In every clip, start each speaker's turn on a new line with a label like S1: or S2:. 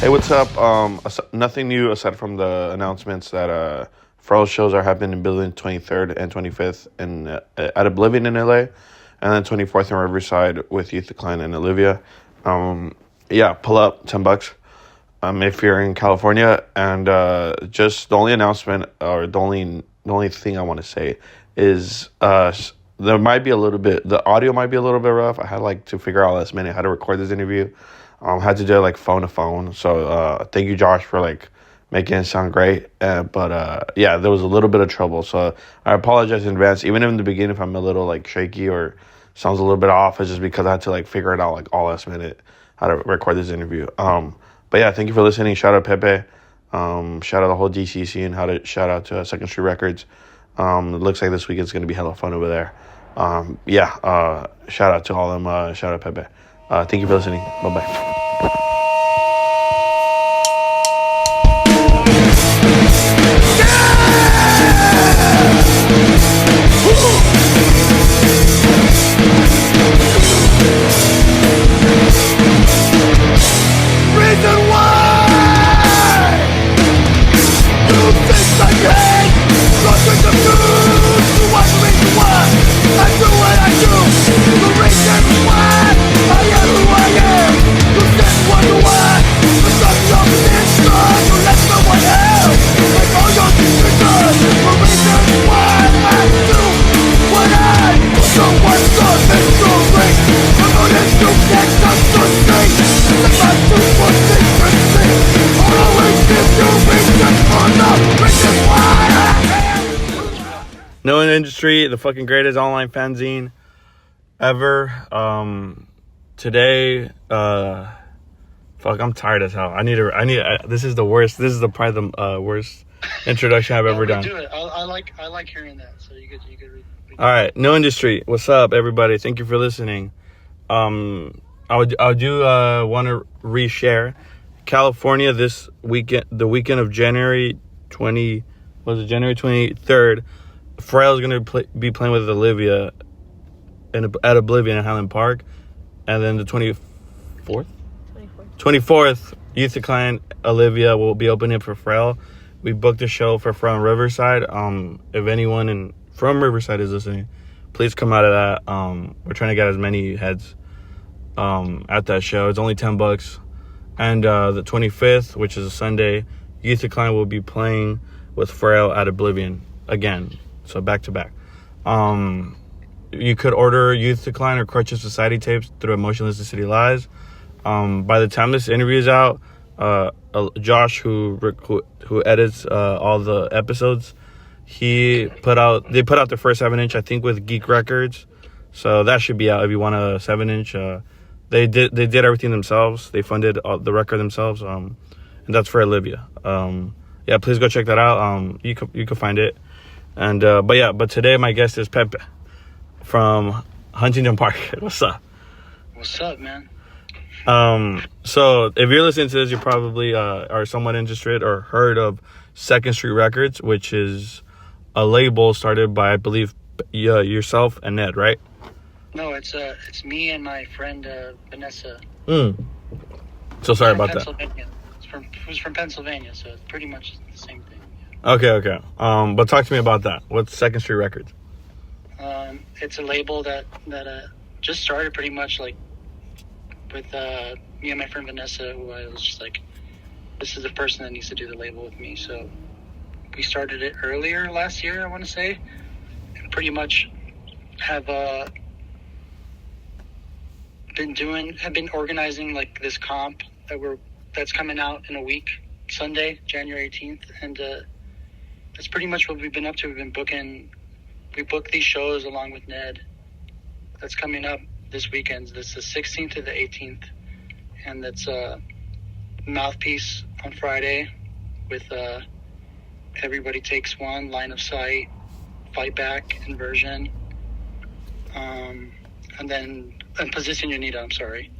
S1: Hey, what's up? Nothing new aside from the announcements that Pharrell shows are happening in Building 23rd and 25th at Oblivion in LA, and then 24th in Riverside with Youth Decline and Olivia. Yeah, pull up $10. If you're in California, and just the only announcement or the only thing I want to say is there might be a little bit, the audio might be a little bit rough. I had to figure out last minute how to record this interview. Had to do it phone to phone. So thank you, Josh, for making it sound great. But yeah, there was a little bit of trouble. So I apologize in advance. Even in the beginning, if I'm a little shaky or sounds a little bit off, it's just because I had to figure it out all last minute how to record this interview. But yeah, thank you for listening. Shout out Pepe. Shout out the whole DC scene. Shout out to Second Street Records. It looks like this week is going to be hella fun over there. Yeah. Shout out to all of them. Shout out Pepe. Thank you for listening. Bye-bye.
S2: Reason why you think I hate, nothing to lose. You want the reason why I do what I do. The reason why I am who I am. You then wonder why there's nothing of interest. You let someone else make all your decisions. The reason why I do what I do. So what's the mystery? The motive you can't touch the street. It's about to put secrecy. Always give you reason for the reason why I am.
S3: No in the Industry, the fucking greatest online fanzine ever. Today, I'm tired as hell. This is the worst. This is probably the worst introduction I've ever done.
S4: Do it. I like hearing that. So you could read.
S3: All right, No Industry. What's up, everybody? Thank you for listening. I do want to reshare California this weekend, the weekend of January 23rd. Pharrell is going to be playing with Olivia at Oblivion in Huntington Park, and then the 24th, Youth Decline, Olivia will be opening for Pharrell. We booked a show for Pharrell in Riverside. If anyone from Riverside is listening, please come out of that. We're trying to get as many heads at that show. It's only $10. And the 25th, which is a Sunday, Youth Decline will be playing with Pharrell at Oblivion again. So back to back. You could order Youth Decline or Crutches Society tapes through Emotionless The City Lies. By the time this interview is out, Josh, who edits all the episodes, they put out the first 7-inch, I think, with Geek Records. So that should be out if you want a 7-inch. They did everything themselves. They funded the record themselves. And that's for Olivia. Yeah, please go check that out. You can find it. And but today my guest is Pepe from Huntington Park. What's up?
S4: What's up, man?
S3: So if you're listening to this, you probably are somewhat interested or heard of Second Street Records, which is a label started by, I believe, yourself and Ned, right?
S4: No, it's me and my friend Vanessa.
S3: So sorry about that.
S4: Who's from Pennsylvania, so it's pretty much the same thing.
S3: Okay. But talk to me about that. What's Second Street Records?
S4: It's a label that just started pretty much with me and my friend Vanessa, who I was just this is the person that needs to do the label with me. So we started it earlier last year, I want to say, and pretty much have been organizing this comp that's coming out in a week, Sunday, January 18th, and that's pretty much what we've been up to. We booked these shows along with Ned. That's coming up this weekend. This is the 16th to the 18th, and that's Mouthpiece on Friday with Everybody Takes One, Line of Sight, Fight Back, Inversion, and then Position Unita. I'm sorry.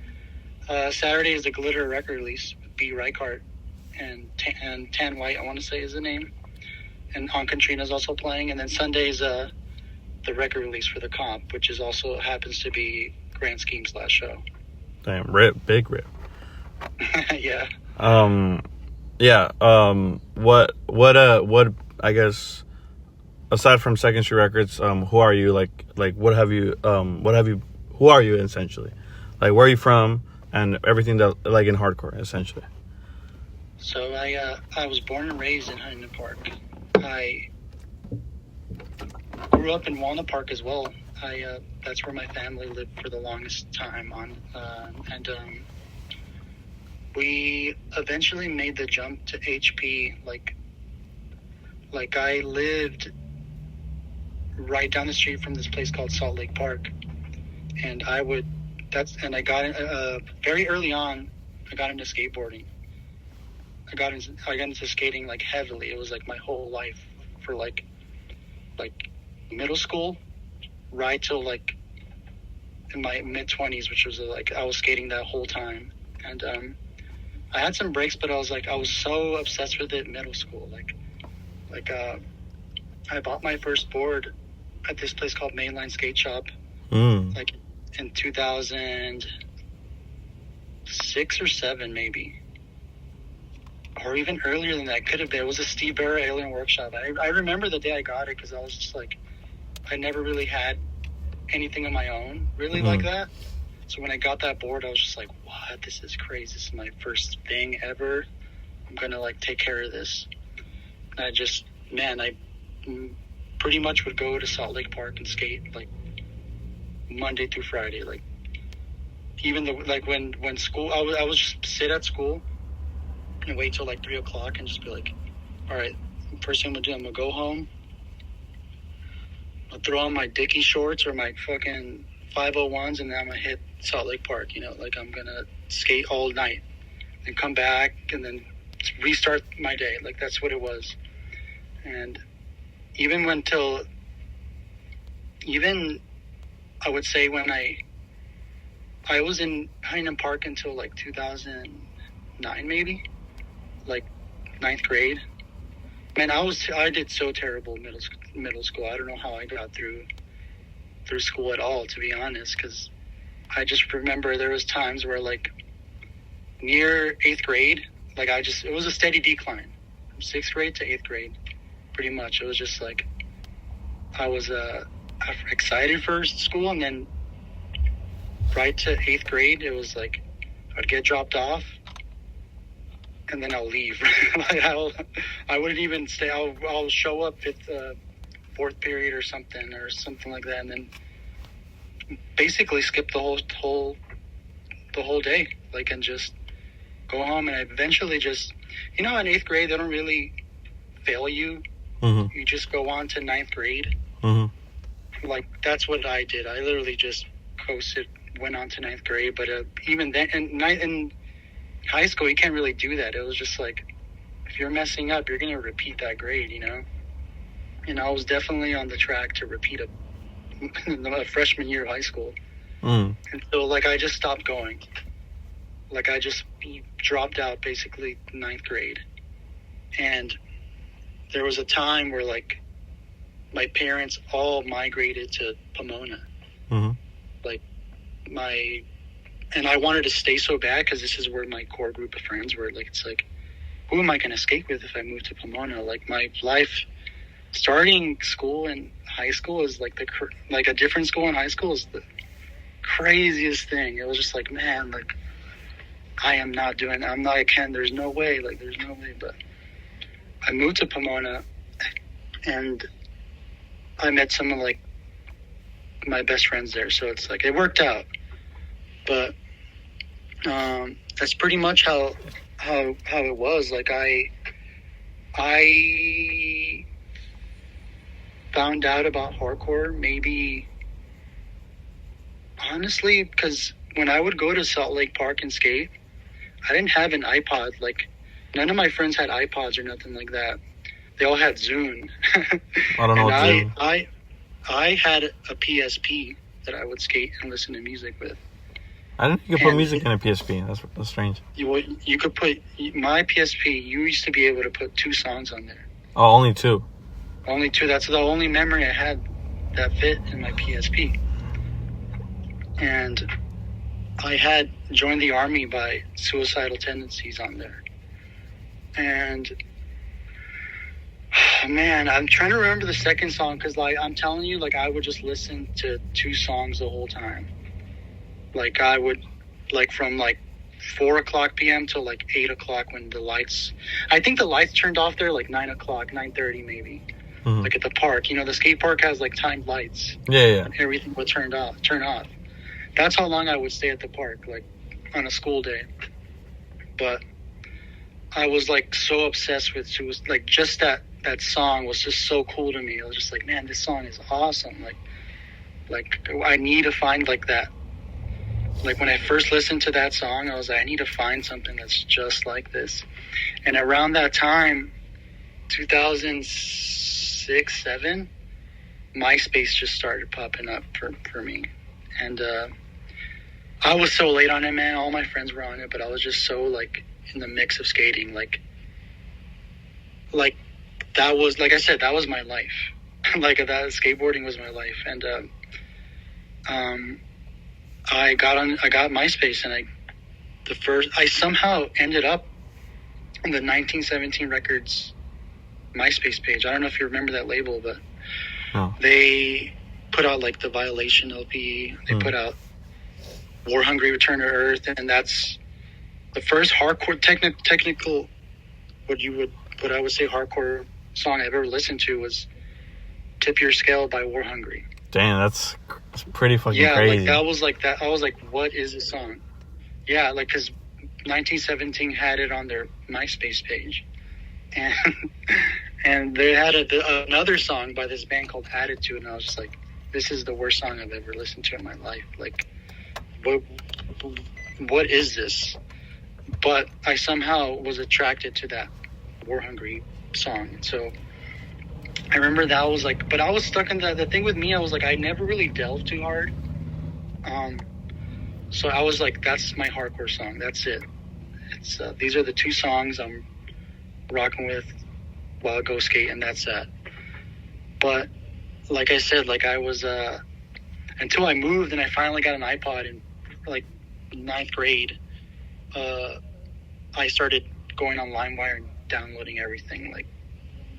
S4: Saturday is the Glitter record release with B. Reichart and Tan White, I want to say is the name. And On Katrina's also playing. And then Sunday's the record release for the comp, which is also happens to be Grand Scheme's last show.
S3: Damn, big rip.
S4: Yeah.
S3: Yeah. What I guess aside from Second Street Records, who are you? Like what have you who are you essentially? Like where are you from and everything that like in hardcore essentially.
S4: So I was born and raised in Huntington Park. I grew up in Walnut Park as well. That's where my family lived for the longest time and we eventually made the jump to HP. Like I lived right down the street from this place called Salt Lake Park, and I got very early on. I got into skateboarding. I got into skating like heavily. It was like my whole life for like middle school, right till like in my mid-20s, which was like I was skating that whole time. And I had some breaks, but I was so obsessed with it in middle school. I bought my first board at this place called Mainline Skate Shop, like in 2006 or 7 maybe, or even earlier than that. Could have been. It was a Steve Barra Alien Workshop. I remember the day I got it because I was just like, I never really had anything of my own really like that. So when I got that board, I was just like, what? This is crazy. This is my first thing ever. I'm going to like take care of this. And I pretty much would go to Salt Lake Park and skate like Monday through Friday. Like even when school, I would just sit at school and wait till like 3:00 and just be like, all right, first thing I'm going to do, I'm going to go home. I'll throw on my Dickie shorts or my fucking 501s, and then I'm going to hit Salt Lake Park, like I'm going to skate all night and come back and then restart my day. Like that's what it was. And even I would say when I was in Huntington Park until like 2009 maybe, like 9th grade. Man, I did so terrible in middle school. I don't know how I got through school at all, to be honest, because I just remember there was times where like near 8th grade, like it was a steady decline from 6th grade to 8th grade, pretty much. It was just like I was excited for school, and then right to 8th grade, it was like I'd get dropped off, and then I'll leave. Like I wouldn't even stay. I'll show up 4th period or something like that, and then basically skip the whole day, like, and just go home. And I eventually just, in 8th grade, they don't really fail you. Mm-hmm. You just go on to 9th grade. Mm-hmm. Like, that's what I did. I literally just coasted, went on to 9th grade. But even then, in high school, you can't really do that. It was just like, if you're messing up, you're going to repeat that grade, And I was definitely on the track to repeat a freshman year of high school. And so, like, I just stopped going. Like, I just dropped out basically 9th grade. And there was a time where, like, my parents all migrated to Pomona. Mm-hmm. Like, and I wanted to stay so bad because this is where my core group of friends were. Like, it's like, who am I going to skate with if I move to Pomona? Like, my life, starting school in high school is like a different school in high school is the craziest thing. It was just like, man, like, there's no way. But I moved to Pomona, and I met some of like my best friends there. So it's like, it worked out. But that's pretty much how it was. Like, I found out about hardcore maybe, honestly, because when I would go to Salt Lake Park and skate, I didn't have an iPod. Like, none of my friends had iPods or nothing like that. They all had Zune.
S3: I don't know what Zune.
S4: I had a PSP that I would skate and listen to music with.
S3: I didn't think you could put music in a PSP. That's strange.
S4: You could put my PSP. You used to be able to put 2 songs on there.
S3: Oh, only 2.
S4: Only 2. That's the only memory I had that fit in my PSP. And I had Joined the Army by Suicidal Tendencies on there. And man, I'm trying to remember the second song because, like, I'm telling you, like, I would just listen to 2 songs the whole time. Like, I would, like, from like 4:00 p.m. till like 8:00 when the lights. I think the lights turned off there like 9:00, 9:30 maybe.
S3: Mm-hmm.
S4: Like at the park, you know, the skate park has like timed lights.
S3: Yeah.
S4: And everything would turn off. That's how long I would stay at the park, like on a school day. But I was like so obsessed with it. Was like just that song was just so cool to me. I was just like, man, this song is awesome. Like I need to find like that. Like when I first listened to that song, I was like, I need to find something that's just like this. And around that time, 2006, 2007, MySpace just started popping up for me. And I was so late on it, man. All my friends were on it, but I was just so like in the mix of skating. Like that was, like I said, that was my life. Like that skateboarding was my life. And I got MySpace, and I somehow ended up on the 1917 Records MySpace page. I don't know if you remember that label, but they put out like the Violation LP. They put out War Hungry Return to Earth, and that's the first hardcore technical what I would say hardcore song I've ever listened to was Tip Your Scale by War Hungry.
S3: Damn, that's pretty fucking crazy.
S4: Yeah, like I was like, what is this song? Yeah, like, because 1917 had it on their MySpace page. And they had another song by this band called Attitude, and I was just like, this is the worst song I've ever listened to in my life. Like, what is this? But I somehow was attracted to that War Hungry song. So I remember that was like, but I was stuck in the thing with me. I was like, I never really delved too hard. So I was like, that's my hardcore song. That's it. It's these are the 2 songs I'm rocking with while I go skate, and that's that. But like I said, like I was until I moved and I finally got an iPod in like 9th grade. I started going on LimeWire and downloading everything, like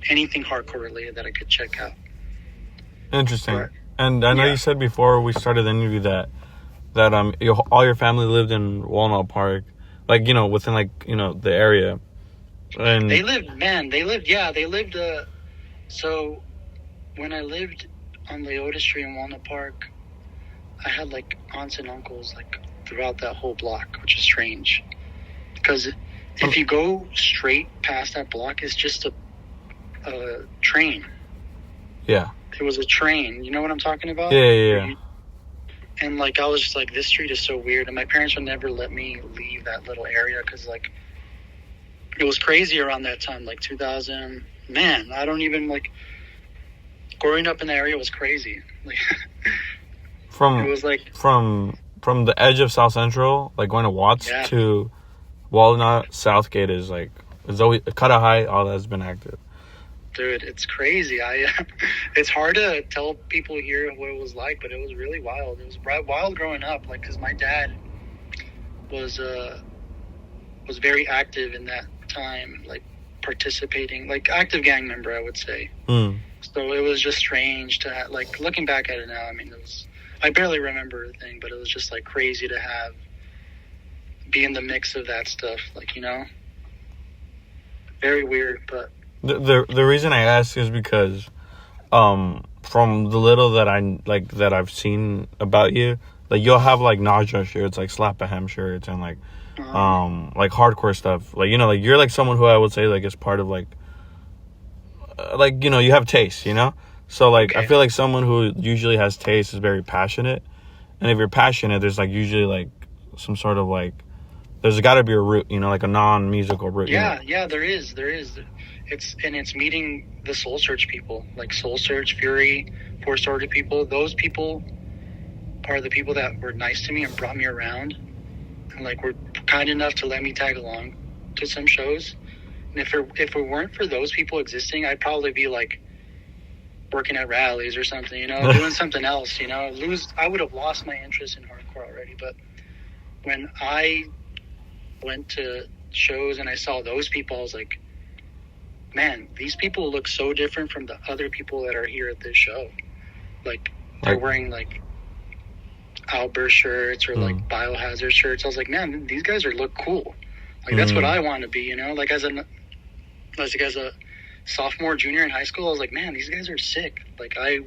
S4: anything hardcore related that I could check out.
S3: Interesting. Right. And I know you said before we started the interview that all your family lived in Walnut Park, like, you know, within like, you know, the area. And
S4: they lived. So when I lived on Leota Street in Walnut Park, I had like aunts and uncles like throughout that whole block, which is strange because if you go straight past that block, it's just a train.
S3: Yeah.
S4: It was a train. You know what I'm talking about?
S3: Yeah.
S4: And like I was just like, this street is so weird, and my parents would never let me leave that little area because like it was crazy around that time, like 2000. Man, I don't even like. Growing up in the area was crazy. Like it was like
S3: from the edge of South Central, like going to Watts to Walnut, Southgate is like it's always Cutter High. All that's been active.
S4: Dude, it's crazy. It's hard to tell people here what it was like, but it was really wild. It was wild growing up, like, because my dad was very active in that time, like participating, like active gang member, I would say. So it was just strange to like looking back at it now. I mean, I barely remember a thing, but it was just like crazy to be in the mix of that stuff, like, you know, very weird, but.
S3: The reason I ask is because from the little that I've seen about you, like you'll have like Nausea shirts, like Slap a Hem shirts, and like hardcore stuff. Like, you know, like you're like someone who I would say like is part of like you know, you have taste, you know? So like okay. I feel like someone who usually has taste is very passionate. And if you're passionate, there's like usually like some sort of like there's got to be a root, you know, like a non-musical root.
S4: Yeah,
S3: you know?
S4: Yeah, there is. It's meeting the Soul Search people, like Soul Search, Fury, Four Sorted people. Those people are the people that were nice to me and brought me around, and like were kind enough to let me tag along to some shows. And if it weren't for those people existing, I'd probably be like working at rallies or something, you know, doing something else, you know. I would have lost my interest in hardcore already. But when I went to shows and I saw those people, I was like, man, these people look so different from the other people that are here at this show. Like, they're wearing, like, Outburst shirts or, like, Biohazard shirts. I was like, man, these guys look cool. Like, that's what I want to be, you know? Like, as a sophomore, junior in high school, I was like, man, these guys are sick. Like, I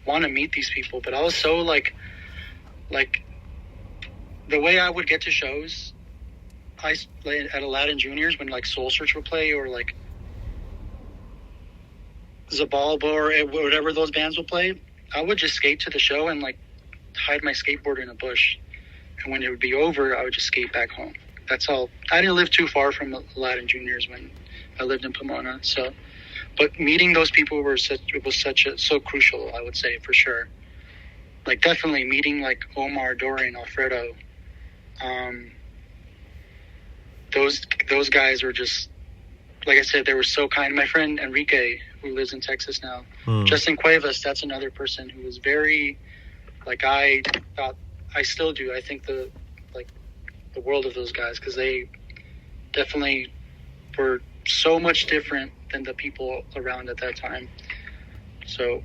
S4: want to meet these people. But I was so, like, the way I would get to shows, at Aladdin Juniors, when, like, Soul Search would play, or, like, Zabalba or whatever those bands would play, I would just skate to the show and, like, hide my skateboard in a bush. And when it would be over, I would just skate back home. That's all. I didn't live too far from Aladdin Juniors when I lived in Pomona. So, but meeting those people was so crucial, I would say, for sure. Like, definitely meeting, like, Omar, Dorian, Alfredo. Those guys were just, like I said, they were so kind. My friend Enrique, who lives in Texas now, Justin Cuevas, that's another person who was very, like, I still do. I think the world of those guys, because they definitely were so much different than the people around at that time. So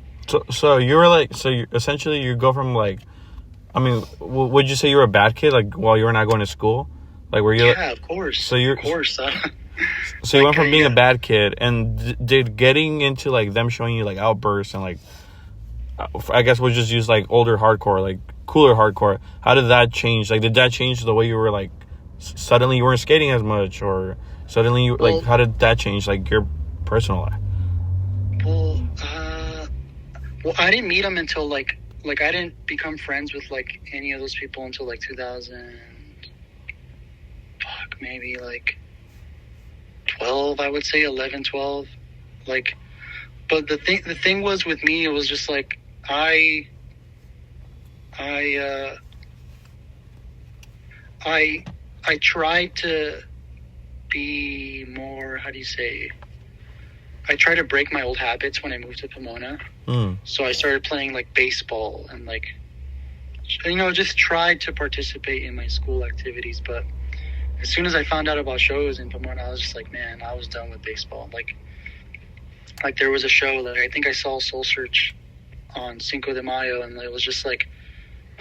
S4: you were like,
S3: essentially you go from, like, I mean, would you say you were a bad kid, like, while you were not going to school? Like, were you?
S4: Yeah, of course.
S3: So you
S4: of course.
S3: So you went from being a bad kid, and did getting into, like, them showing you, like, Outbursts and, like, I guess we'll just use, like, older hardcore, like, cooler hardcore. How did that change? Like, did that change the way you were, like, suddenly you weren't skating as much, or suddenly you, like, how did that change, like, your personal life?
S4: Well, I didn't meet them until, like, I didn't become friends with, like, any of those people until, like, 2000, maybe, like, 12, I would say, 11, 12. Like, but the thing was with me, it was just, like, I tried to be more, how do you say, I tried to break my old habits when I moved to Pomona. So I started playing, like, baseball and, like, you know, just tried to participate in my school activities. But as soon as I found out about shows in Pomona, I was just like, man, I was done with baseball. Like there was a show, like, I think I saw Soul Search on Cinco de Mayo, and it was just like,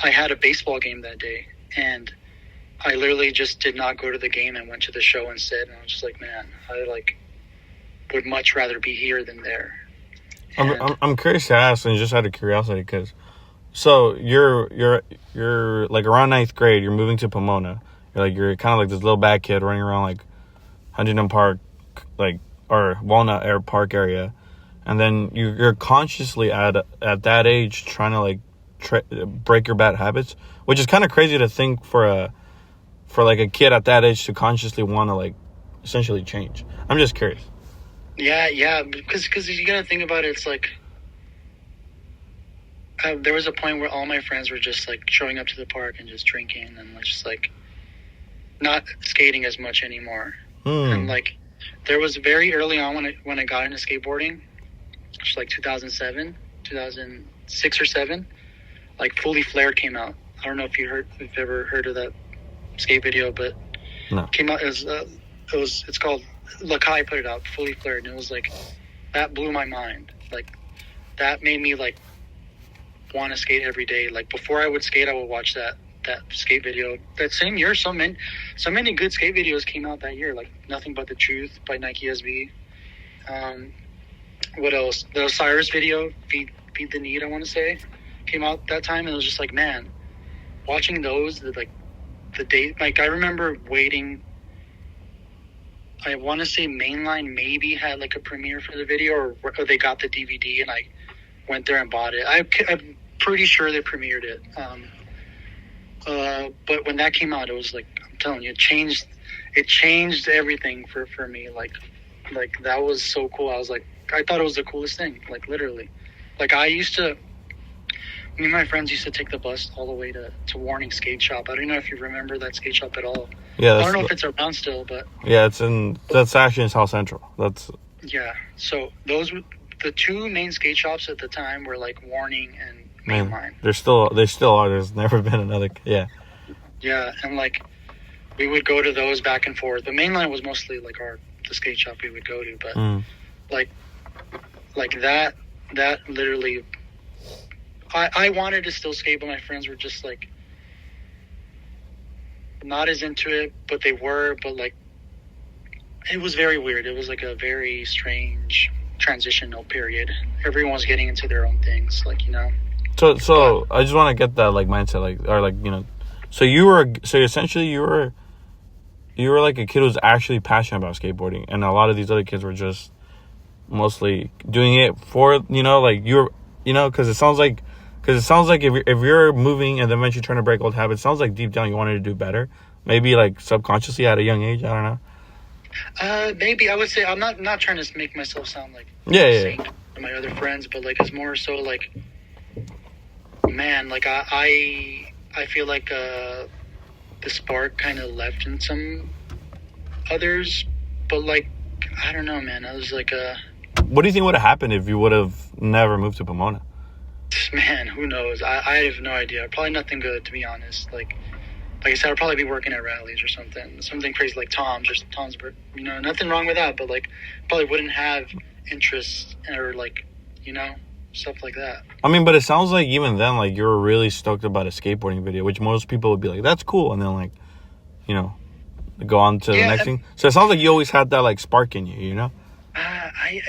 S4: I had a baseball game that day, and I literally just did not go to the game and went to the show instead. And I was just like, man, I, like, would much rather be here than there.
S3: I'm curious to ask, and just out of curiosity, because so you're like around 9th grade, you're moving to Pomona. You're kind of like this little bad kid running around, like, Huntington Park, like, or Walnut Air Park area, and then you're consciously at that age trying to, like, break your bad habits, which is kind of crazy to think for like a kid at that age to consciously want to, like, essentially change. I'm just curious.
S4: Yeah, because you gotta think about it. It's like, there was a point where all my friends were just, like, showing up to the park and just drinking and just, like, not skating as much anymore. And, like, there was very early on when I got into skateboarding, just like 2006 or 7, like, Fully Flared came out. I don't know if you've ever heard of that skate video, but
S3: no.
S4: It came out it's called Lakai put it out, Fully Flared, and it was like, that blew my mind. Like, that made me, like, want to skate every day. Like, before I would skate, I would watch that skate video. That same year, so many good skate videos came out that year, like Nothing But the Truth by Nike SB. What else? The Osiris video, Feed the Need, I want to say, came out that time, and it was just like, man, watching those, the date, like, I remember waiting. I want to say Mainline maybe had, like, a premiere for the video, or they got the DVD, and I went there and bought it. I'm pretty sure they premiered it. But when that came out, it was like, I'm telling you, it changed everything for me. Like that was so cool. I was like, I thought it was the coolest thing, like, literally. Like, me and my friends used to take the bus all the way to Warning Skate Shop. I don't know if you remember that skate shop at all.
S3: Yeah,
S4: I don't know if it's around still, but
S3: yeah, that's actually in South Central.
S4: Yeah. So those were the two main skate shops at the time, were, like, Warning and Mainline.
S3: They still are. There's never been another. Yeah,
S4: and, like, we would go to those back and forth. The Mainline was mostly, like, the skate shop we would go to, but like that literally, I wanted to still skate, but my friends were just like not as into it, but they were, but like it was very weird. It was like a very strange transitional period. Everyone was getting into their own things, like, you know.
S3: So I just want to get that like mindset, like, or like, you know, so essentially you were like a kid who was actually passionate about skateboarding, and a lot of these other kids were just mostly doing it for, you know, like you're, you know, because it sounds like if you're moving and then eventually trying to break old habits, it sounds like deep down you wanted to do better, maybe like subconsciously at a young age. I don't know.
S4: Maybe I would say I'm not trying to make myself sound like
S3: yeah.
S4: to my other friends, but like it's more so like, man, like I feel like the spark kind of left in some others, but like I don't know, man. I was like
S3: what do you think would have happened if you would have never moved to Pomona?
S4: Man, who knows? I have no idea. Probably nothing good, to be honest. Like I said, I'd probably be working at rallies or something crazy like Tom's, you know, nothing wrong with that, but like probably wouldn't have interest or like, you know, stuff like that.
S3: I mean, but it sounds like even then, like you were really stoked about a skateboarding video, which most people would be like, that's cool, and then like, you know, go on to the next thing. So it sounds like you always had that like spark in you, you know?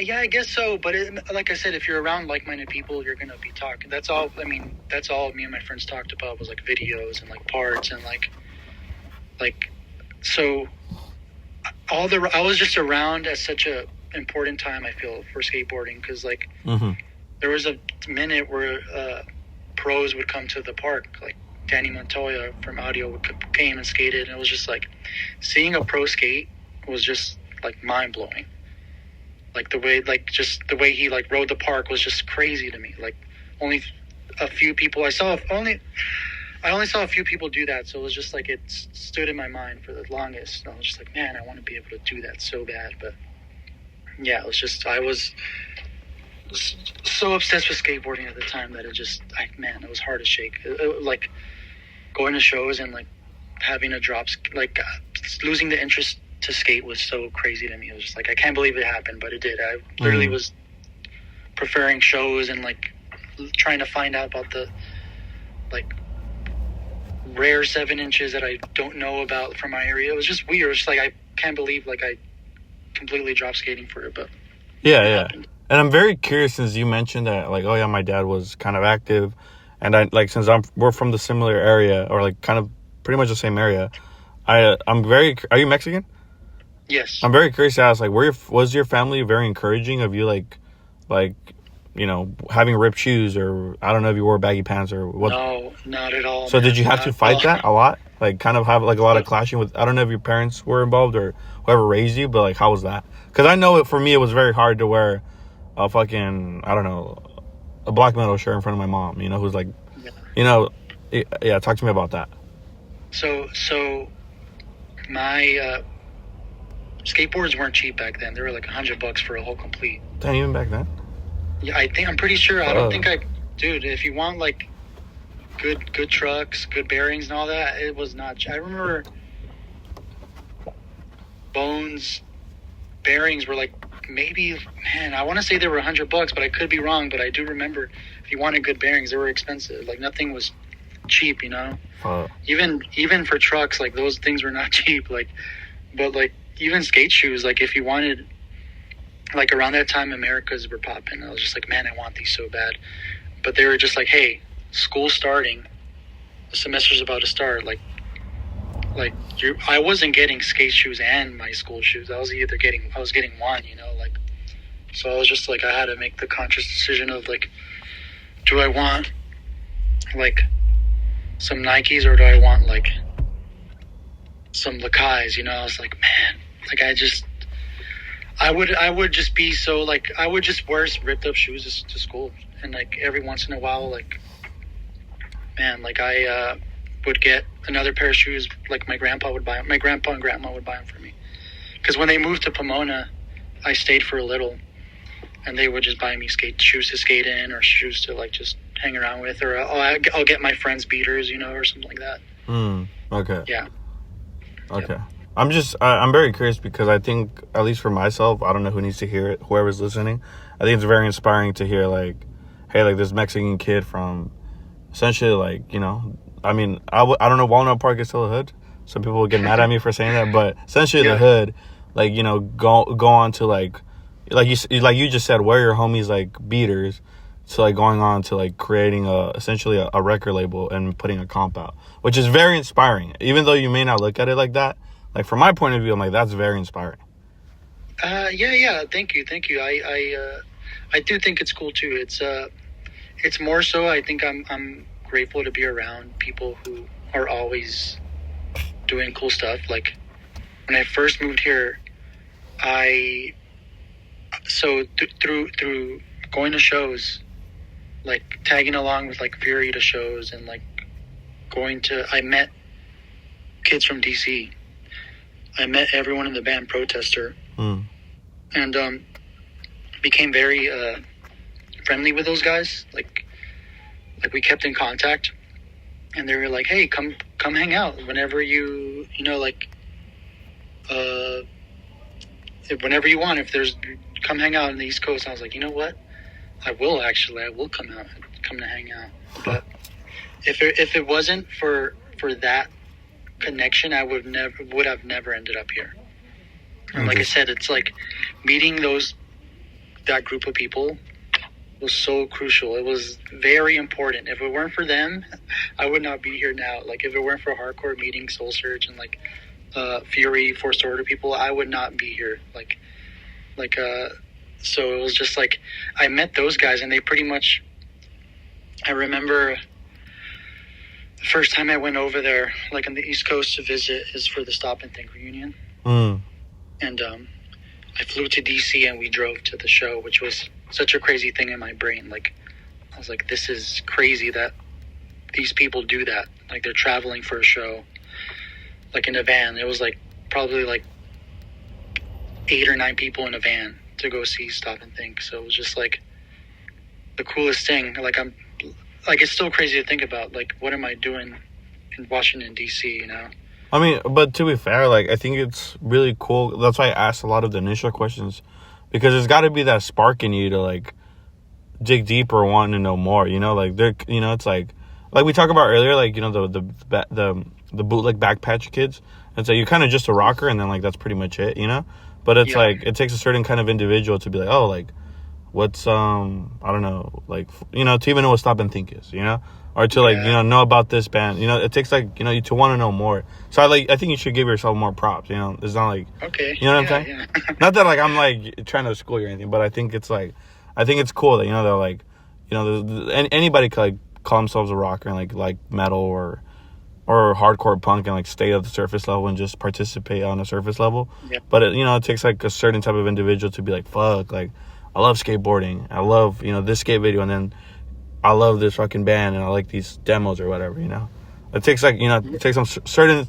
S4: I guess so, but like I said, if you're around like-minded people, you're gonna be talking. That's all. I mean, that's all me and my friends talked about was like videos and like parts and like so I was just around at such a important time, I feel, for skateboarding, because like there was a minute where pros would come to the park, like Danny Montoya from Audio came and skated, and it was just like seeing a pro skate was just like mind-blowing. Like the way he like rode the park was just crazy to me. Like only a few people I only saw a few people do that, so it was just like it stood in my mind for the longest. And I was just like, man, I want to be able to do that so bad. But yeah, it was just I was so obsessed with skateboarding at the time that it was hard to shake. Like going to shows and like having a drop, like losing the interest to skate was so crazy to me. It was just like, I can't believe it happened, but it did. I literally was preferring shows and like trying to find out about the like rare 7 inches that I don't know about from my area. It was just weird. It was just like, I can't believe like I completely dropped skating for it, but
S3: yeah. And I'm very curious, since you mentioned that, like, oh yeah, my dad was kind of active, and I like, since we're from the similar area, or like kind of pretty much the same area. Are you Mexican?
S4: Yes.
S3: I'm very curious to ask, like, was your family very encouraging of you, like, you know, having ripped shoes, or I don't know if you wore baggy pants or what?
S4: No, not at all.
S3: So did you have to fight that a lot? Like, kind of have like a lot of clashing with, I don't know if your parents were involved or whoever raised you, but like, how was that? Because I know for me, it was very hard to wear a fucking, I don't know, a black metal shirt in front of my mom, you know, who's like, you know, yeah, talk to me about that.
S4: So my skateboards weren't cheap back then. They were like $100 for a whole complete.
S3: Damn, even back then?
S4: Yeah, I'm pretty sure. I don't think dude, if you want like good trucks, good bearings and all that, it was not. I remember Bones bearings were like, maybe, man, I want to say they were $100, but I could be wrong. But I do remember if you wanted good bearings, they were expensive. Like nothing was cheap, you know. Even for trucks, like those things were not cheap. Like, but like even skate shoes, like if you wanted, like around that time, Americas were popping. I was just like, man, I want these so bad. But they were just like, hey, school's starting, the semester's about to start. I wasn't getting skate shoes and my school shoes. I was getting one, you know, like. So I was just like, I had to make the conscious decision of like, do I want like some Nikes or do I want like some Lakais? You know, I was like, man, like I would just be so like, I would just wear ripped up shoes to school, and like every once in a while, like, man, like I would get another pair of shoes, like my grandpa and grandma would buy them for me, because when they moved to Pomona, I stayed for a little, and they would just buy me shoes to skate in, or shoes to like just hang around with, or I'll get my friends beaters, you know, or something like that.
S3: Okay.
S4: Yeah.
S3: Okay.
S4: Yep.
S3: I'm very curious because I think, at least for myself, I don't know who needs to hear it, whoever's listening. I think it's very inspiring to hear, like, hey, like, this Mexican kid from essentially, like, you know, I mean, I don't know, Walnut Park is still a hood. Some people will get mad at me for saying that, but essentially the hood, like, you know, go on to, like you just said, wear your homies, like, beaters, to, like, going on to, like, creating essentially a record label and putting a comp out, which is very inspiring. Even though you may not look at it like that, like, from my point of view, I'm like, that's very inspiring.
S4: Yeah. Thank you. I do think it's cool too. It's more so. I think I'm grateful to be around people who are always doing cool stuff. Like when I first moved here, through going to shows, like tagging along with like Fury to shows, and like I met kids from DC. I met everyone in the band Protester, and became very friendly with those guys. Like we kept in contact, and they were like, "Hey, come hang out whenever whenever you want. Come hang out on the East Coast." And I was like, you know what? I will come to hang out. But if it wasn't for that connection, I would have never ended up here. And like I said, it's like meeting that group of people was so crucial. It was very important. If it weren't for them, I would not be here now. Like if it weren't for hardcore meeting Soul Surge and like Fury, Forced Order people, I would not be here. So it was just like I met those guys, and they pretty much. I remember the first time I went over there, like on the East Coast to visit, is for the Stop and Think reunion. And I flew to DC and we drove to the show, which was such a crazy thing in my brain. Like I was like, this is crazy that these people do that. Like they're traveling for a show, like in a van. It was like probably like 8 or 9 people in a van to go see Stop and Think. So it was just like the coolest thing. Like it's still crazy to think about. Like, what am I doing in Washington DC? You know.
S3: I mean, but to be fair, like, I think it's really cool. That's why I asked a lot of the initial questions, because there's got to be that spark in you to, like, dig deeper, wanting to know more, you know? Like, it's like we talked about earlier, like, you know, the bootleg backpatch kids. It's like, you're kind of just a rocker, and then, like, that's pretty much it, you know? But it's like, it takes a certain kind of individual to be like, oh, like, what's, I don't know, like, you know, to even know what Stop and Think is, you know? Or to, like, you know about this band. You know, it takes, like, you know, to want to know more. So, I think you should give yourself more props, you know? It's not like...
S4: Okay.
S3: You know what I'm saying? Yeah. Not that, like, I'm, like, trying to school you or anything, but I think it's, like... I think it's cool that, you know, they're, like... You know, anybody could, like, call themselves a rocker and, like metal or hardcore punk and, like, stay at the surface level and just participate on the surface level. Yeah. But, it takes, like, a certain type of individual to be like, fuck, like, I love skateboarding. I love, you know, this skate video, and then... I love this fucking band and I like these demos or whatever, you know. It takes like, you know, it takes a certain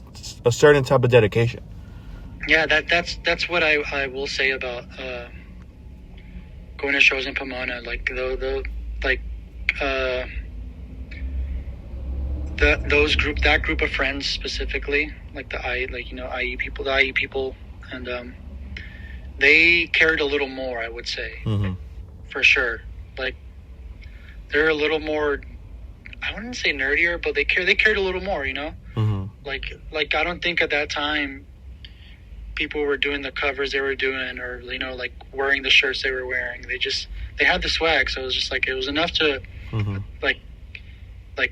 S3: type of dedication.
S4: Yeah, that's what I will say about going to shows in Pomona. Like that group of friends specifically, like the IE people, and they cared a little more, I would say, for sure. Like. They're a little more, I wouldn't say nerdier, but they cared a little more, you know? Like I don't think at that time people were doing the covers they were doing, or, you know, like wearing the shirts they were wearing. They had the swag, so it was just like, it was enough to, like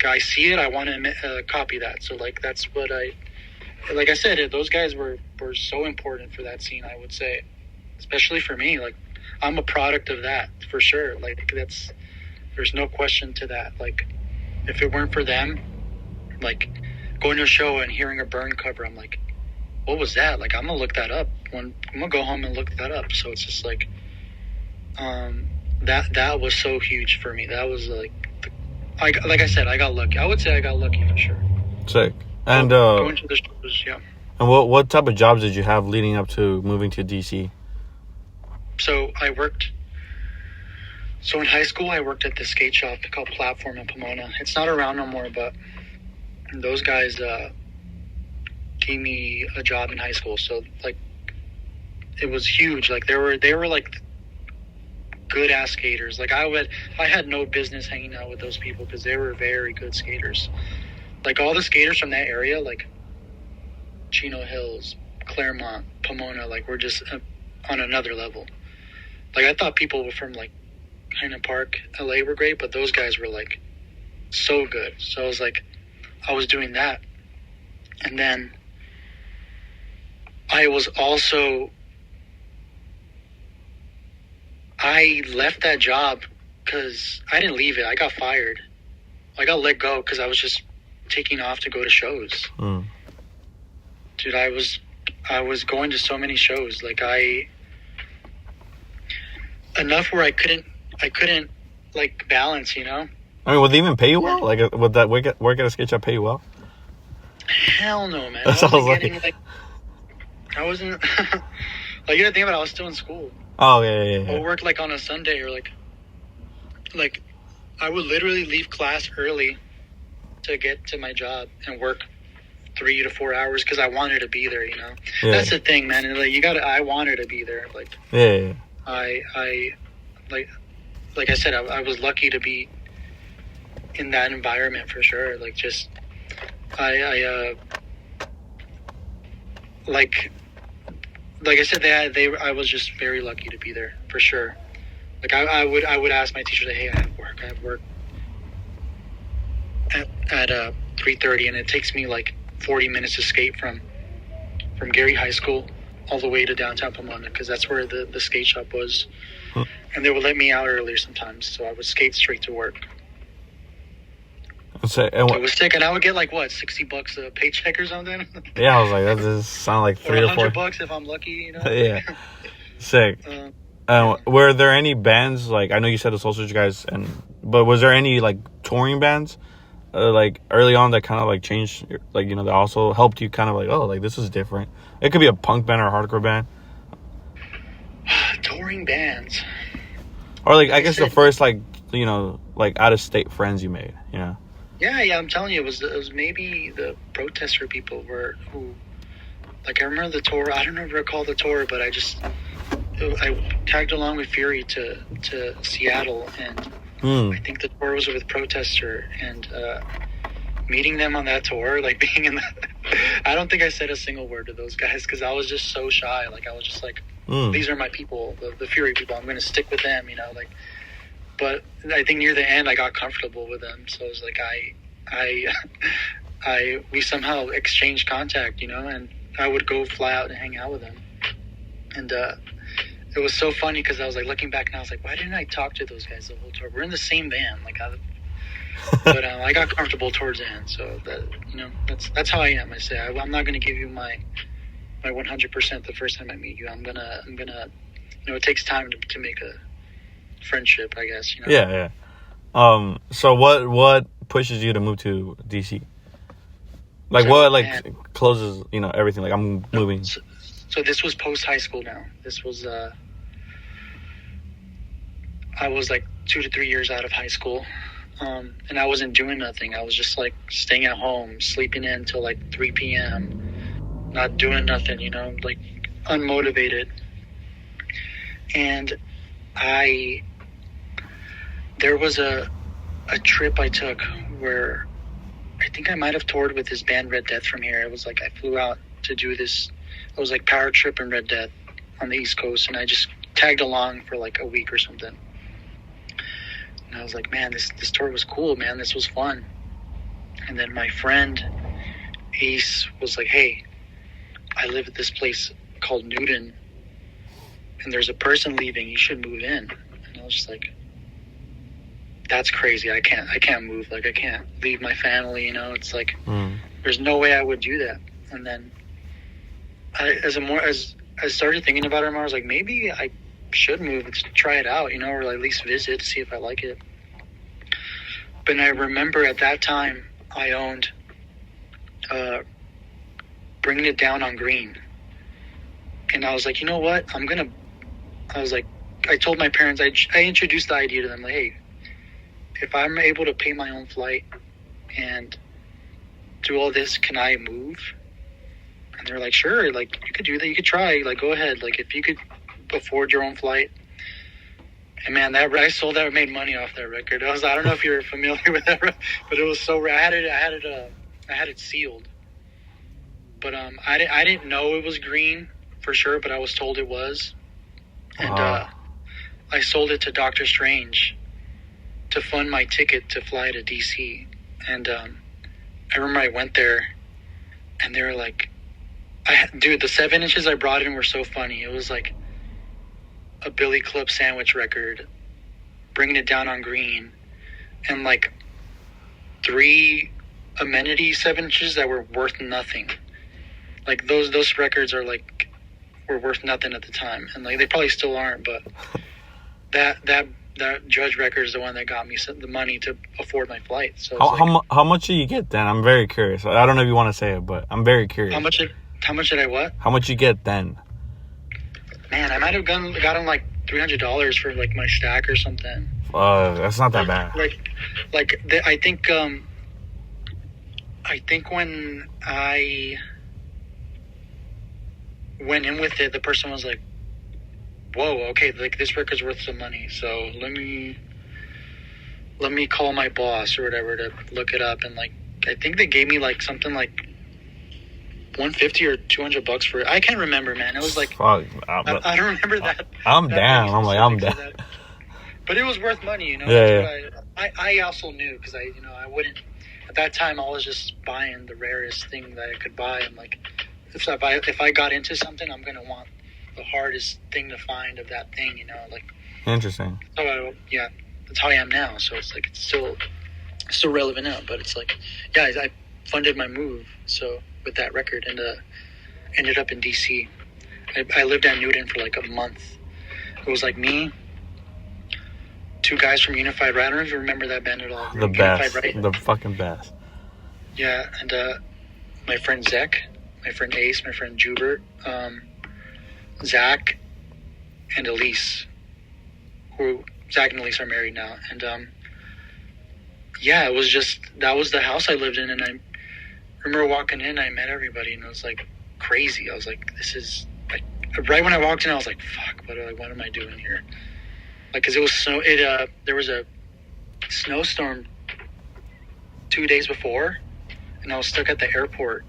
S4: I see it, I want to copy that. So, like, that's what like I said, those guys were so important for that scene, I would say. Especially for me, like, I'm a product of that, for sure. Like, there's no question to that. Like, if it weren't for them, like, going to a show and hearing a Burn cover, I'm like, what was that? Like, I'm going to look that up. I'm going to go home and look that up. So it's just like, that was so huge for me. That was like I said, I got lucky. I would say I got lucky for sure.
S3: Sick. And,
S4: going to the shows, yeah.
S3: And what type of jobs did you have leading up to moving to DC?
S4: So So in high school, I worked at this skate shop called Platform in Pomona. It's not around no more, but those guys gave me a job in high school. So like, it was huge. Like they were like good ass skaters. Like I had no business hanging out with those people because they were very good skaters. Like all the skaters from that area, like Chino Hills, Claremont, Pomona, like we're just on another level. Like I thought people were from like Huntington Park, LA were great, but those guys were like so good. So I was like, I was doing that. And then I left that job because I didn't leave it. I got fired. I got let go because I was just taking off to go to shows. Dude, I was going to so many shows. Like enough where I couldn't like balance, you know?
S3: I mean, would they even pay you well? Like, would that work at a skate shop pay you well?
S4: Hell no, man.
S3: That's what I was like.
S4: I wasn't like, you gotta think about it, I was still in school.
S3: Oh yeah.
S4: I would work like on a Sunday or like I would literally leave class early to get to my job and work 3 to 4 hours because I wanted to be there, you know?
S3: Yeah.
S4: That's the thing, man. And, like, I wanted to be there. Like,
S3: yeah.
S4: I like I said, I was lucky to be in that environment for sure. Like, just, like I said, I was just very lucky to be there for sure. Like I would ask my teacher, hey, I have work at 3:30, and it takes me like 40 minutes to skate from Gary High School all the way to downtown Pomona, because that's where the skate shop was. And they would let me out earlier sometimes, so I would skate straight to work. It was sick, and I would get like what, $60 a paycheck or something.
S3: Yeah, I was like, that does sound like $3 or $4.
S4: $100 if I'm lucky, you know.
S3: Yeah, sick. Were there any bands, like, I know you said the Soul Search guys, but was there any like touring bands like early on that kind of like changed, like, you know, that also helped you kind of like, oh, like this is different? It could be a punk band or a hardcore band.
S4: Touring bands,
S3: or like I guess the first, like, you know, like out of state friends you made, you know.
S4: Yeah, I'm telling you, it was maybe the protester people who, like, I remember the tour. I don't recall the tour, but I tagged along with Fury to Seattle, and I think the tour was with Protester, and meeting them on that tour, like being in the, I don't think I said a single word to those guys because I was just so shy. Like I was just like, these are my people, the Fury people. I'm going to stick with them, you know, like. But I think near the end, I got comfortable with them. So it was like we somehow exchanged contact, you know, and I would go fly out and hang out with them. And it was so funny because I was like looking back and I was like, why didn't I talk to those guys the whole tour? We're in the same van, like. But I got comfortable towards the end. So that, you know, that's how I am. I say I'm not going to give you my 100% the first time I meet you. I'm gonna, you know, it takes time to make a friendship, I guess, you know.
S3: Yeah. So what pushes you to move to DC? Like, so, what, like, closes, you know, everything? Like, I'm moving.
S4: So this was post high school now. This was I was like 2 to 3 years out of high school, and I wasn't doing nothing. I was just like staying at home, sleeping in till like 3 p.m, not doing nothing, you know, like unmotivated. And there was a trip I took where I think I might have toured with this band Red Death from here. It was like I flew out to do this. It was like Power Trip and Red Death on the East Coast, and I just tagged along for like a week or something. And I was like, man, this tour was cool, man. This was fun. And then my friend Ace was like, hey, I live at this place called Newton, and there's a person leaving. You should move in. And I was just like, that's crazy. I can't move. Like, I can't leave my family, you know. It's like, there's no way I would do that. And then as I started thinking about it more, I was like, maybe I should move to try it out, you know, or at least visit to see if I like it. But I remember at that time I owned Bringing It Down on Green. And I was like, you know what? I told my parents, I introduced the idea to them, like, hey, if I'm able to pay my own flight and do all this, can I move? And they're like, sure, like, you could do that. You could try. Like, go ahead. Like, if you could afford your own flight. And, man, I sold that. I made money off that record. I don't know if you're familiar with that, but it was so rare. I had it sealed. But I didn't know it was green for sure, but I was told it was. And I sold it to Dr. Strange to fund my ticket to fly to DC. And I remember I went there, and they were like, dude, the 7 inches I brought in were so funny. It was like a Billy Club sandwich record, bringing it down on green, and like 3 amenity 7 inches that were worth nothing. Like those records are like were worth nothing at the time, and like they probably still aren't. But that Judge record is the one that got me the money to afford my flight. So
S3: how much did you get then? I'm very curious. I don't know if you want to say it, but I'm very curious.
S4: How much did I what?
S3: How much you get then?
S4: Man, I might have gotten like $300 for like my stack or something.
S3: That's not that bad.
S4: I think when I went in with it, the person was like, whoa, okay, like this record's worth some money, so let me call my boss or whatever to look it up. And like, I think they gave me like something like $150 or $200 for it. I can't remember, man. It was like,
S3: fuck,
S4: I don't remember that.
S3: I'm down. I'm down.
S4: But it was worth money, you know.
S3: Yeah.
S4: I also knew, because I wouldn't. At that time, I was just buying the rarest thing that I could buy. And like, if I got into something, I'm gonna want the hardest thing to find of that thing, you know. Like,
S3: interesting.
S4: So that's how I am now. So it's like it's still relevant now. But it's like, yeah, I funded my move so with that record, and ended up in DC. I lived at Newton for like a month. It was like me, 2 guys from Unified Right. I don't know if you remember that band at all.
S3: The best. The fucking best.
S4: Yeah, and my friend Zach, my friend Ace, my friend Jubert, Zach, and Elise. Zach and Elise are married now. And it was just, that was the house I lived in. And I remember walking in, I met everybody, and it was like crazy. I was like, this is like, right when I walked in, I was like, fuck, what am I doing here? Like, cause it was there was a snowstorm 2 days before, and I was stuck at the airport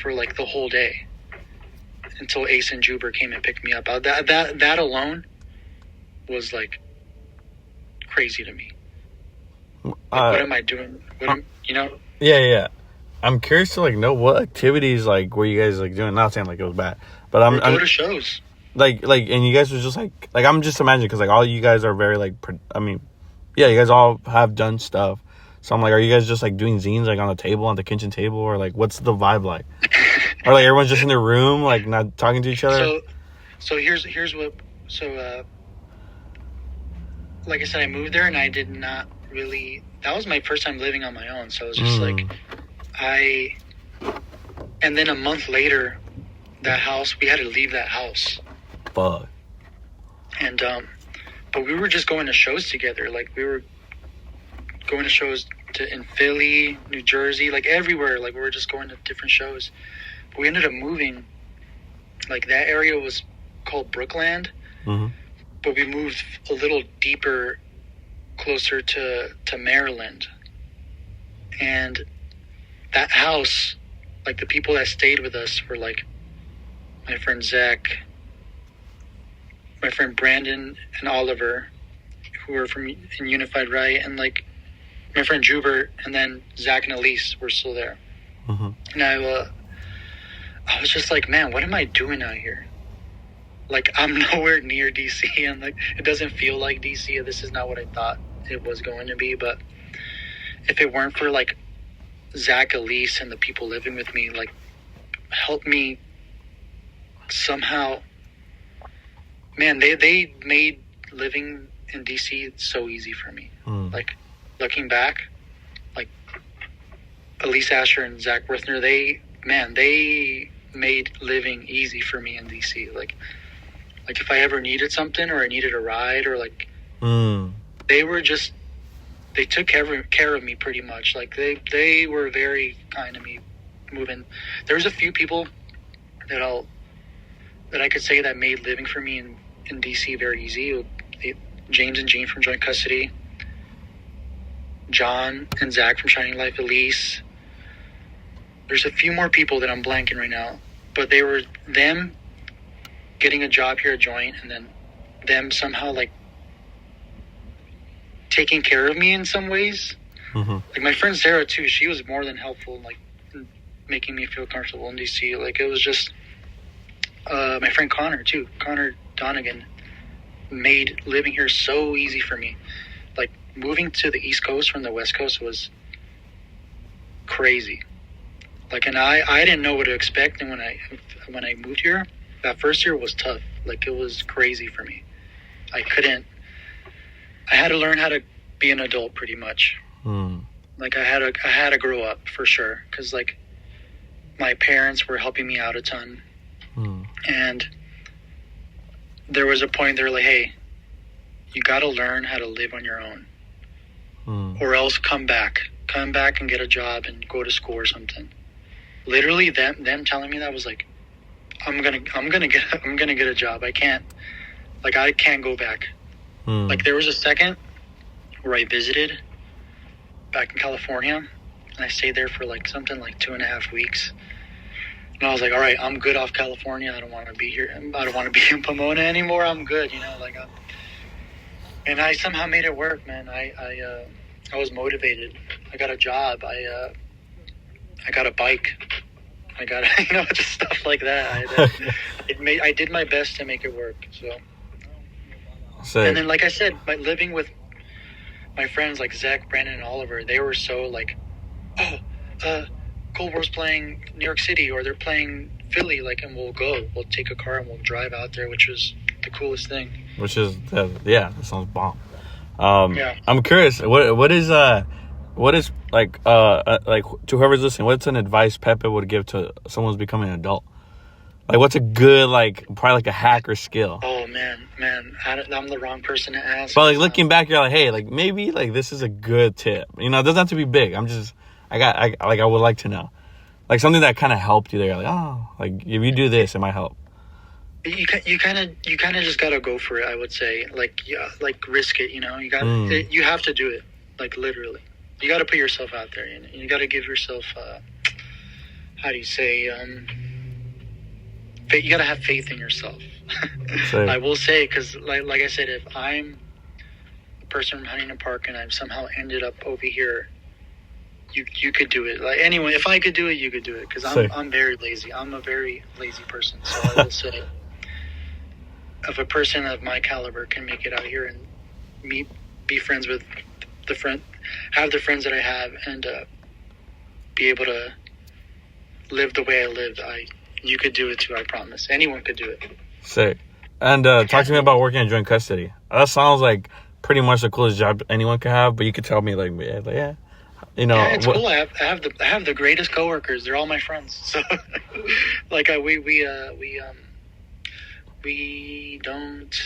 S4: for like the whole day until Ace and Juber came and picked me up. That alone was like crazy to me. Like, what am I doing?
S3: Yeah. I'm curious to like know what activities like were you guys like doing. Not saying like it was bad, but I'm
S4: go to shows.
S3: Like, and you guys were just like I'm just imagining, because like all you guys are very like, you guys all have done stuff. So I'm like, are you guys just like doing zines like on the table, on the kitchen table, or like what's the vibe like? Or like everyone's just in their room, like not talking to each other?
S4: So here's what. So like I said, I moved there and I did not really. That was my first time living on my own. So it was just like and then a month later, that house, we had to leave that house.
S3: Fuck.
S4: And but we were just going to shows together. Like, we were going to shows in Philly, New Jersey, like everywhere. Like, we were just going to different shows. But we ended up moving. Like, that area was called Brookland.
S3: Mm-hmm.
S4: But we moved a little deeper, closer to Maryland. And that house, like, the people that stayed with us were like my friend Zach, my friend Brandon and Oliver, who were in Unified Right, and like my friend Jubert, and then Zach and Elise were still there.
S3: Mm-hmm.
S4: And I was just like, man, what am I doing out here? Like, I'm nowhere near DC, and like, it doesn't feel like DC. This is not what I thought it was going to be. But if it weren't for like Zach, Elise, and the people living with me, like, helped me somehow. Man, they made living in DC so easy for me. Like, looking back, like Elise Asher and Zach Worthner, they made living easy for me in DC. Like if I ever needed something, or I needed a ride, or like they took care of me pretty much. Like, they were very kind to me moving. There was a few people that I could say that made living for me in DC very easy. James and Jean from Joint Custody, John and Zach from Shining Life, Elise. There's a few more people that I'm blanking right now, but they were them getting a job here at Joint, and then them somehow like taking care of me in some ways.
S3: Mm-hmm.
S4: Like my friend Sarah too, she was more than helpful, like in making me feel comfortable in DC. Like it was just my friend Connor too, Connor Donegan, made living here so easy for me. Like moving to the East Coast from the West Coast was crazy. Like, and I didn't know what to expect, and when I moved here, that first year was tough. Like it was crazy for me. I had to learn how to be an adult pretty much. Like I had to grow up for sure, because like my parents were helping me out a ton, and there was a point they're like, hey, you got to learn how to live on your own, or else come back and get a job and go to school or something. Literally them telling me that was like, I'm gonna get a job. I can't go back. Like there was a second where I visited back in California, and I stayed there for like something like 2.5 weeks. And I was like, all right, I'm good off California. I don't want to be here. I don't want to be in Pomona anymore. I'm good, like. And I somehow made it work, man. I was motivated. I got a job. I got a bike. I got just stuff like that. I did my best to make it work. So. And then, like I said, by living with my friends like Zach, Brandon, and Oliver, they were so like, Cold War's playing New York City, or they're playing Philly, like, and we'll take a car and we'll drive out there, which was the coolest thing.
S3: Which is, that sounds bomb.
S4: Yeah.
S3: I'm curious, what is like to whoever's listening, what's an advice Pepe would give to someone who's becoming an adult? Like, what's a good, like, probably like a hack or skill?
S4: Oh man, I'm the wrong person to ask.
S3: But like looking back, you're like, hey, like maybe like this is a good tip. It doesn't have to be big. I would like to know, like something that kind of helped you there. Like, oh, like if you do this, it might help.
S4: You kind of just gotta go for it. I would say, like, yeah, like risk it. You got you have to do it. Like literally, you got to put yourself out there. You got to give yourself, how do you say, you got to have faith in yourself. I will say, because like I said, if I'm a person from Huntington Park and I've somehow ended up over here, you could do it. Like anyone, if I could do it, you could do it. Because I'm very lazy. I'm a very lazy person. So I will say, if a person of my caliber can make it out here and be friends with have the friends that I have, and be able to live the way I lived, you could do it too. I promise. Anyone could do it.
S3: Sick. And talk to me about working in joint custody. That sounds like pretty much the coolest job anyone could have. But you could tell me, like yeah.
S4: Yeah, it's cool. I have the greatest coworkers. They're all my friends. So, like, we don't.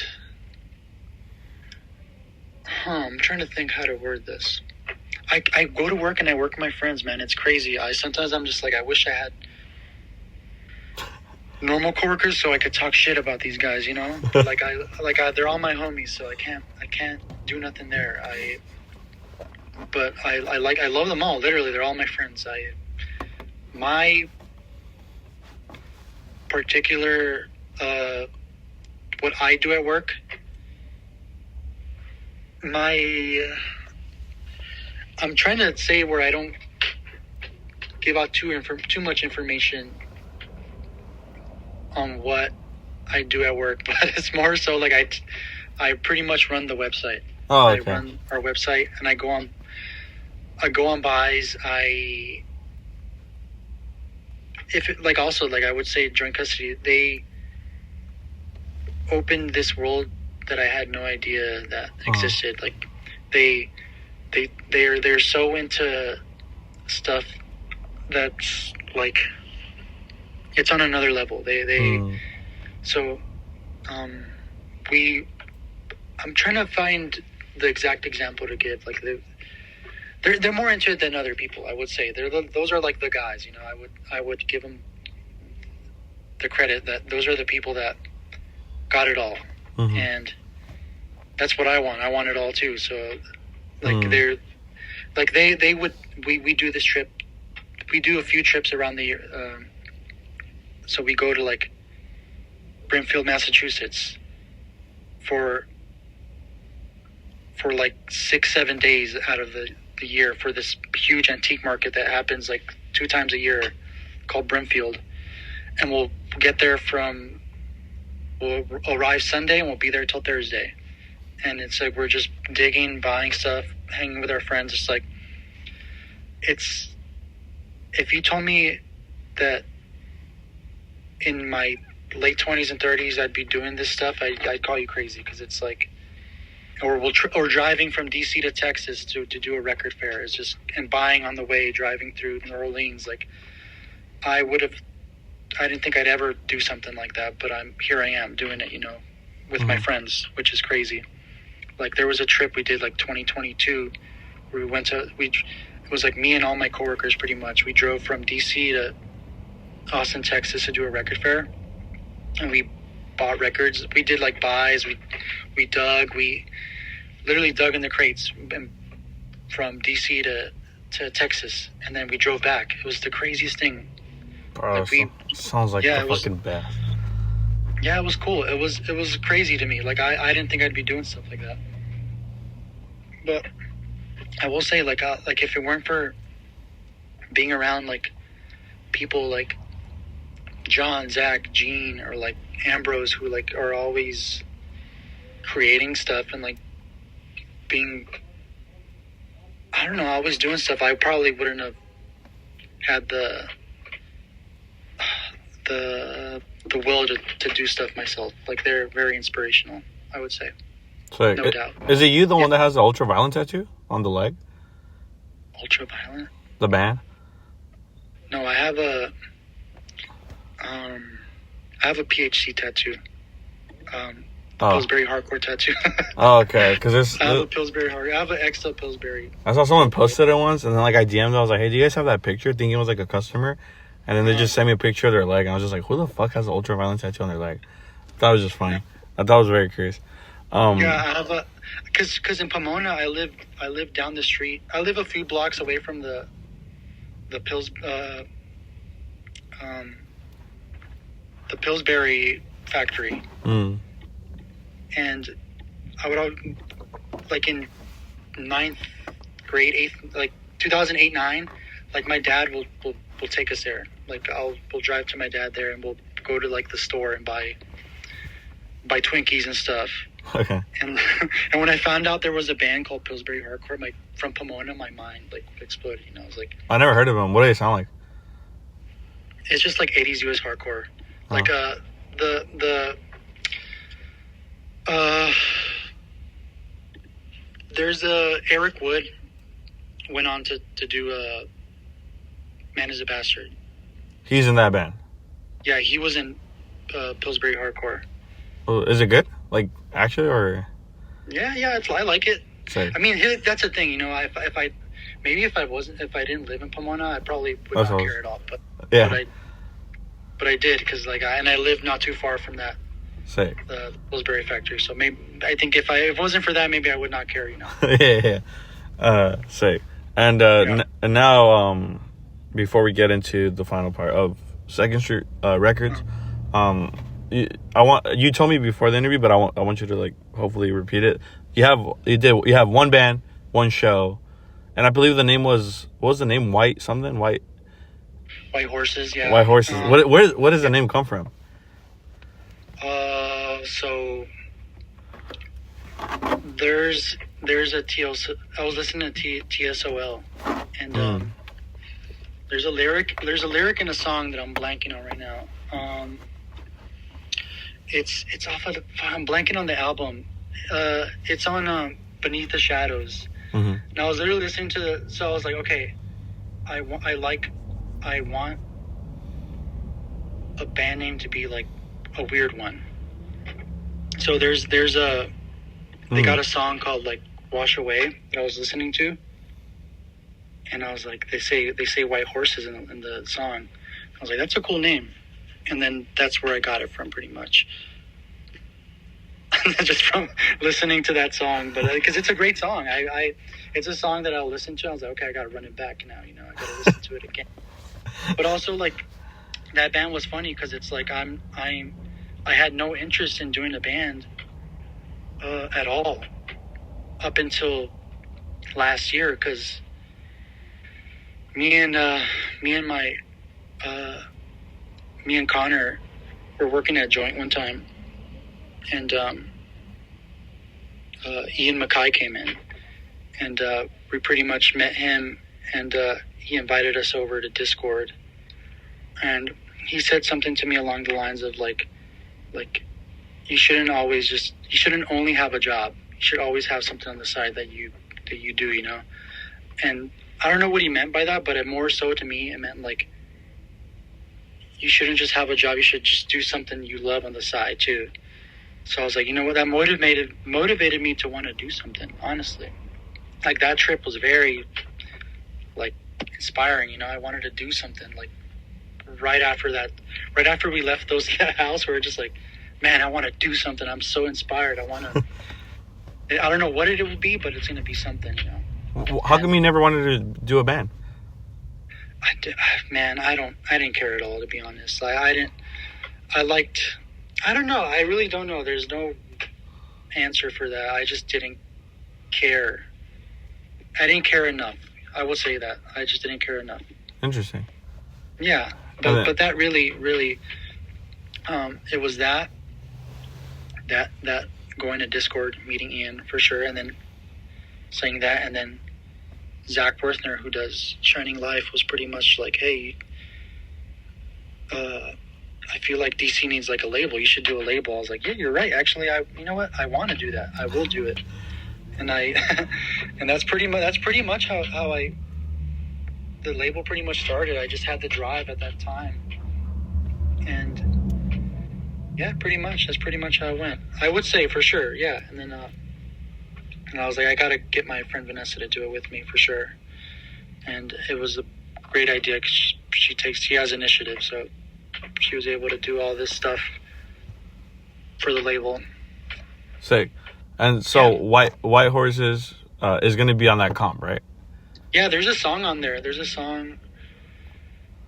S4: I'm trying to think how to word this. I go to work and I work with my friends, man. It's crazy. Sometimes I'm just like, I wish I had normal coworkers so I could talk shit about these guys, they're all my homies, so I can't do nothing there. But I love them all. Literally, they're all my friends. My particular what I do at work, I'm trying to say where I don't give out too much information on what I do at work, but it's more so like I pretty much run the website.
S3: Oh, okay.
S4: I run our website, and I go on buys. I would say Joint Custody, they opened this world that I had no idea that existed. Like they're so into stuff that's like, it's on another level. So I'm trying to find the exact example to give. Like they're more into it than other people, I would say. Those are like the guys, I would give them the credit that those are the people that got it all, and that's what I want. I want it all too. So, like they're like they would we do this trip. We do a few trips around the year. So we go to like Brimfield, Massachusetts for like 6-7 days out of the year for this huge antique market that happens like 2 times a year called Brimfield. And we'll get there we'll arrive Sunday and we'll be there till Thursday. And it's like we're just digging, buying stuff, hanging with our friends. It's like, if you told me that in my late 20s and 30s I'd be doing this stuff, I'd call you crazy, because it's like, or driving from DC to Texas to do a record fair is just, and buying on the way, driving through New Orleans. Like I didn't think I'd ever do something like that, but here I am doing it, with my friends, which is crazy. Like there was a trip we did like 2022 where it was like me and all my coworkers pretty much. We drove from DC to Austin, Texas to do a record fair, and we bought records. We did like buys. We literally dug in the crates from DC to Texas, and then we drove back. It was the craziest thing.
S3: Bro, sounds like the fucking best.
S4: Yeah, it was cool. It was crazy to me. Like I didn't think I'd be doing stuff like that. But I will say, like if it weren't for being around like people like John, Zach, Gene, or like Ambrose, who like are always creating stuff and like being, I don't know, always doing stuff, I probably wouldn't have had the will to do stuff myself. Like they're very inspirational, I would say.
S3: So
S4: no doubt.
S3: Is it you the one that has the Ultraviolent tattoo on the leg?
S4: Ultraviolent?
S3: The band?
S4: No, I have a PHC tattoo. Pillsbury hardcore tattoo.
S3: Oh, okay. Because
S4: I have a Pillsbury hardcore. I have an XL Pillsbury.
S3: I saw someone posted it once, and then like I DM'd. I was like, "Hey, do you guys have that picture?" Thinking it was like a customer, and then they just sent me a picture of their leg, and I was just like, "Who the fuck has an Ultraviolent tattoo on their leg?" I thought it was just funny. I thought it was very curious.
S4: Yeah, I have a, because in Pomona I live down the street. I live a few blocks away from the Pillsbury factory. And I would, like in 9th grade, 8th, like 2008, 9, like my dad will take us there. Like we'll drive to my dad there, and we'll go to like the store and buy Twinkies and stuff.
S3: Okay.
S4: And when I found out there was a band called Pillsbury Hardcore, from Pomona, my mind like exploded. I was like,
S3: I never heard of them. What do they sound like?
S4: It's just like 80s US hardcore. Like there's Eric Wood went on to do Man is a Bastard.
S3: He's in that band.
S4: Yeah, he was in Pillsbury Hardcore.
S3: Oh, is it good? Like actually, or?
S4: Yeah, I like it.
S3: Say.
S4: I mean, that's the thing, if I didn't live in Pomona, I probably would not care at all. But
S3: yeah.
S4: But I did, because I live not too far from that.
S3: Say.
S4: The Pillsbury factory. So maybe I think if it wasn't for that, maybe I would not care.
S3: Yeah. Say. And now, before we get into the final part of Second Street Records, you told me before the interview, but I want you to like hopefully repeat it. You have one band, one show, and I believe the name what was the name? White Horses, yeah. White Horses. Where does the name come from?
S4: So there's a TLC. I was listening to TSOL, and there's a lyric in a song that I'm blanking on right now. It's off of I'm blanking on the album. It's on Beneath the Shadows. And I was literally listening to so I was like, okay, I want a band name to be like a weird one. So there's they got a song called like Wash Away that I was listening to, and I was like, they say White Horses in the song. I was like, that's a cool name. And then that's where I got it from, pretty much. Just from listening to that song, but because it's a great song, it's a song that I'll listen to. I was like, okay, I gotta run it back now. I gotta listen to it again. But also, like, that band was funny because it's like I had no interest in doing a band at all up until last year, because me and Connor were working at Joint one time, and Ian Mackay came in, and we pretty much met him, and he invited us over to Discord, and he said something to me along the lines of like you shouldn't only have a job. You should always have something on the side that you do, And I don't know what he meant by that, but it more so to me, it meant like you shouldn't just have a job. You should just do something you love on the side too. So I was like, you know what? That motivated me to want to do something, honestly. Like, that trip was very, like, inspiring, I wanted to do something, like, right after we left that house, we were just like, man, I want to do something. I'm so inspired. I don't know what it would be, but it's going to be something,
S3: How come you never wanted to do a band?
S4: I didn't care at all, to be honest. I don't know. I really don't know. There's no answer for that. I just didn't care. I didn't care enough. I will say that. I just didn't care enough.
S3: Interesting.
S4: Yeah. But that really, really, it was that going to Discord, meeting Ian for sure, and then saying that, and then Zach Werthner, who does Shining Life, was pretty much like, hey, I feel like DC needs like a label. You should do a label. I was like, yeah, you're right. Actually, you know what? I want to do that. I will do it. And and that's pretty much how the label pretty much started. I just had the drive at that time. And yeah, that's pretty much how it went. I would say for sure. Yeah. And then, and I was like, I got to get my friend Vanessa to do it with me for sure. And it was a great idea because she has initiative. So she was able to do all this stuff for the label. Sick.
S3: And so yeah. White Horses is going to be on that comp, right?
S4: Yeah, there's a song on there. There's a song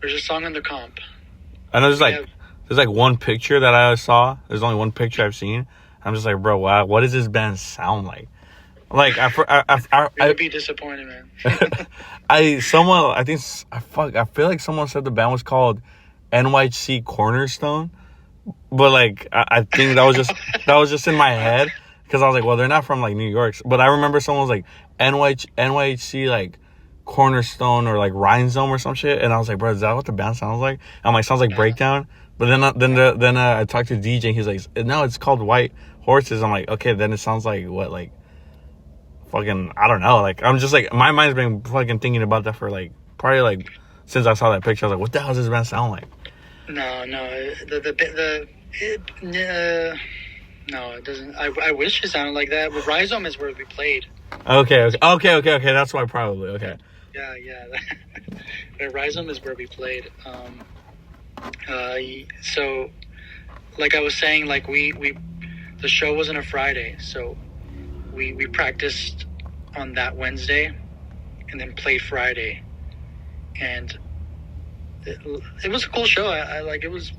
S4: on the comp.
S3: I know there's like one picture that I saw. There's only one picture I've seen. I'm just like, bro, wow, what does this band sound like? Like,
S4: I'd be disappointed, man.
S3: I feel like someone said the band was called NYC Cornerstone, but like I think that was just in my head because I was like, well, they're not from like New York, but I remember someone was like NYC like Cornerstone or like Rhinestone or some shit, and I was like, bro, is that what the band sounds like? I'm like, sounds like Breakdown. But then I talked to DJ and he's like, no, it's called White Horses. I'm like, okay, then it sounds like what, like fucking, I don't know. Like, I'm just like, my mind's been fucking thinking about that for like probably like since I saw that picture. I was like, what the hell does this band sound like?
S4: No, it doesn't. I wish it sounded like that. But Rhizome is where we played.
S3: Okay. That's why probably. Okay.
S4: Yeah. The Rhizome is where we played. So, like I was saying, like we the show was on a Friday, so we practiced on that Wednesday, and then played Friday, and it was a cool show. I like it was.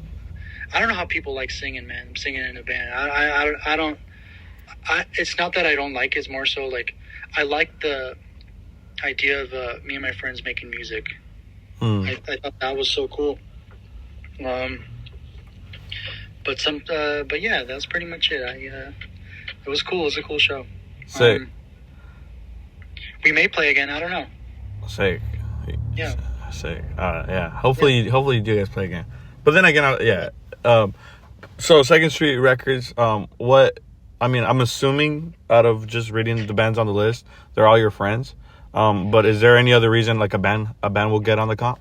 S4: I don't know how people like singing, man. Singing in a band. I don't. It's not that I don't like it. It's more so like I like the idea of me and my friends making music. I thought that was so cool. But yeah, that's pretty much it. It was cool. It was a cool show.
S3: Sick.
S4: We may play again. I don't know.
S3: Sick.
S4: Yeah.
S3: Sick. Yeah. Hopefully you do guys play again. But then again, so Second Street Records. I'm assuming out of just reading the bands on the list, they're all your friends. But is there any other reason like a band will get on the comp?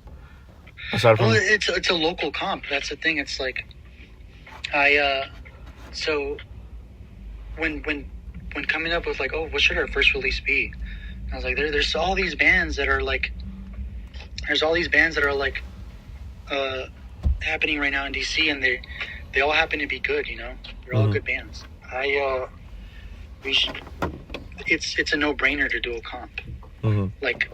S3: Aside from
S4: it's a local comp. That's the thing. It's like so when coming up with like, oh, what should our first release be? I was like, there's all these bands that are like happening right now in DC, and they all happen to be good. You know, they're all good bands. It's a no-brainer to do a comp. Like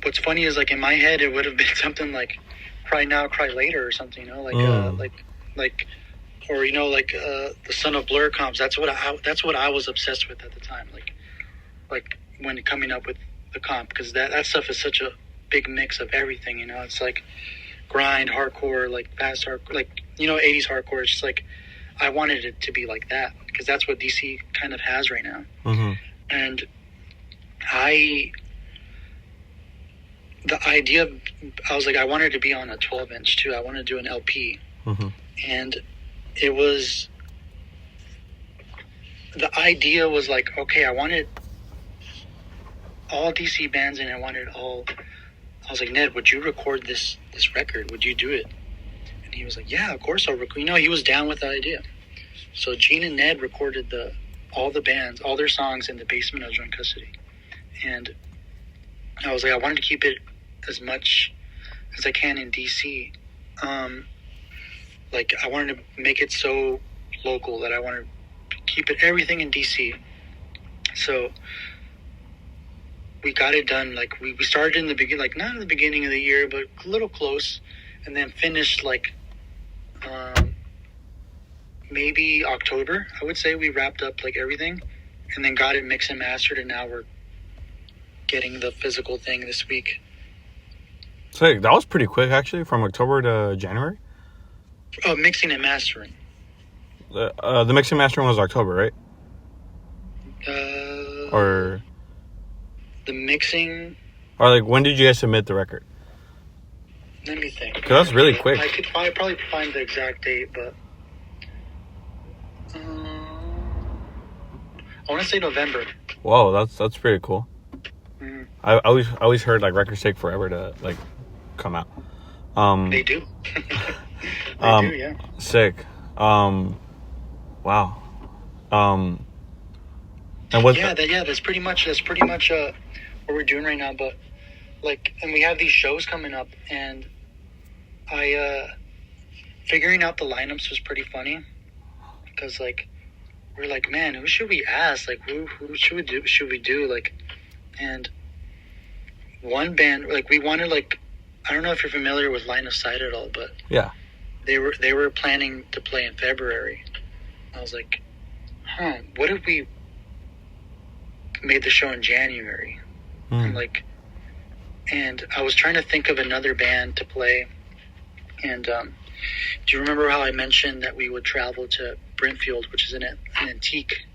S4: what's funny is, like, in my head it would have been something like Cry Now, Cry Later or something, you know, like or, you know, like the Son of Blur comps. That's what I was obsessed with at the time, like when coming up with the comp, because that stuff is such a big mix of everything, you know. It's like grind, hardcore, like fast hardcore, like, you know, 80s hardcore. It's just like I wanted it to be like that, because that's what DC kind of has right now. And the idea, I was like, I wanted to be on a 12-inch too. I wanted to do an LP. And it was, the idea was like, okay, I wanted all DC bands, and I was like, Ned, would you record this record? Would you do it? And he was like, yeah, of course I'll record. You know, he was down with the idea. So Gene and Ned recorded all the bands, all their songs in the basement of Joint Custody. And I was like, I wanted to keep it as much as I can in DC. Like, I wanted to make it so local that I wanted to keep everything in DC. So we got it done. Like, we started in the beginning, like not in the beginning of the year, but a little close, and then finished like maybe October. I would say we wrapped up like everything, and then got it mixed and mastered, and now we're getting the physical thing this week.
S3: So that was pretty quick, actually, from October to January.
S4: Oh, mixing and mastering.
S3: The mixing and mastering was October, right? Or
S4: the mixing.
S3: Or like, when did you guys submit the record?
S4: Let me think.
S3: Because that's really quick.
S4: I could probably find the exact date, but I want to say November.
S3: Whoa, that's pretty cool. I always heard like records take forever to like come out.
S4: They do. They do, yeah.
S3: Sick. Wow. And what?
S4: That's pretty much what we're doing right now. But like, and we have these shows coming up, and figuring out the lineups was pretty funny, because like we're like, man, who should we ask? Like, who should we do? Like, and one band, like, we wanted, like, I don't know if you're familiar with Line of Sight at all, but
S3: yeah, they
S4: were planning to play in February. I was like, what if we made the show in January? And I was trying to think of another band to play. And do you remember how I mentioned that we would travel to Brentfield, which is an antique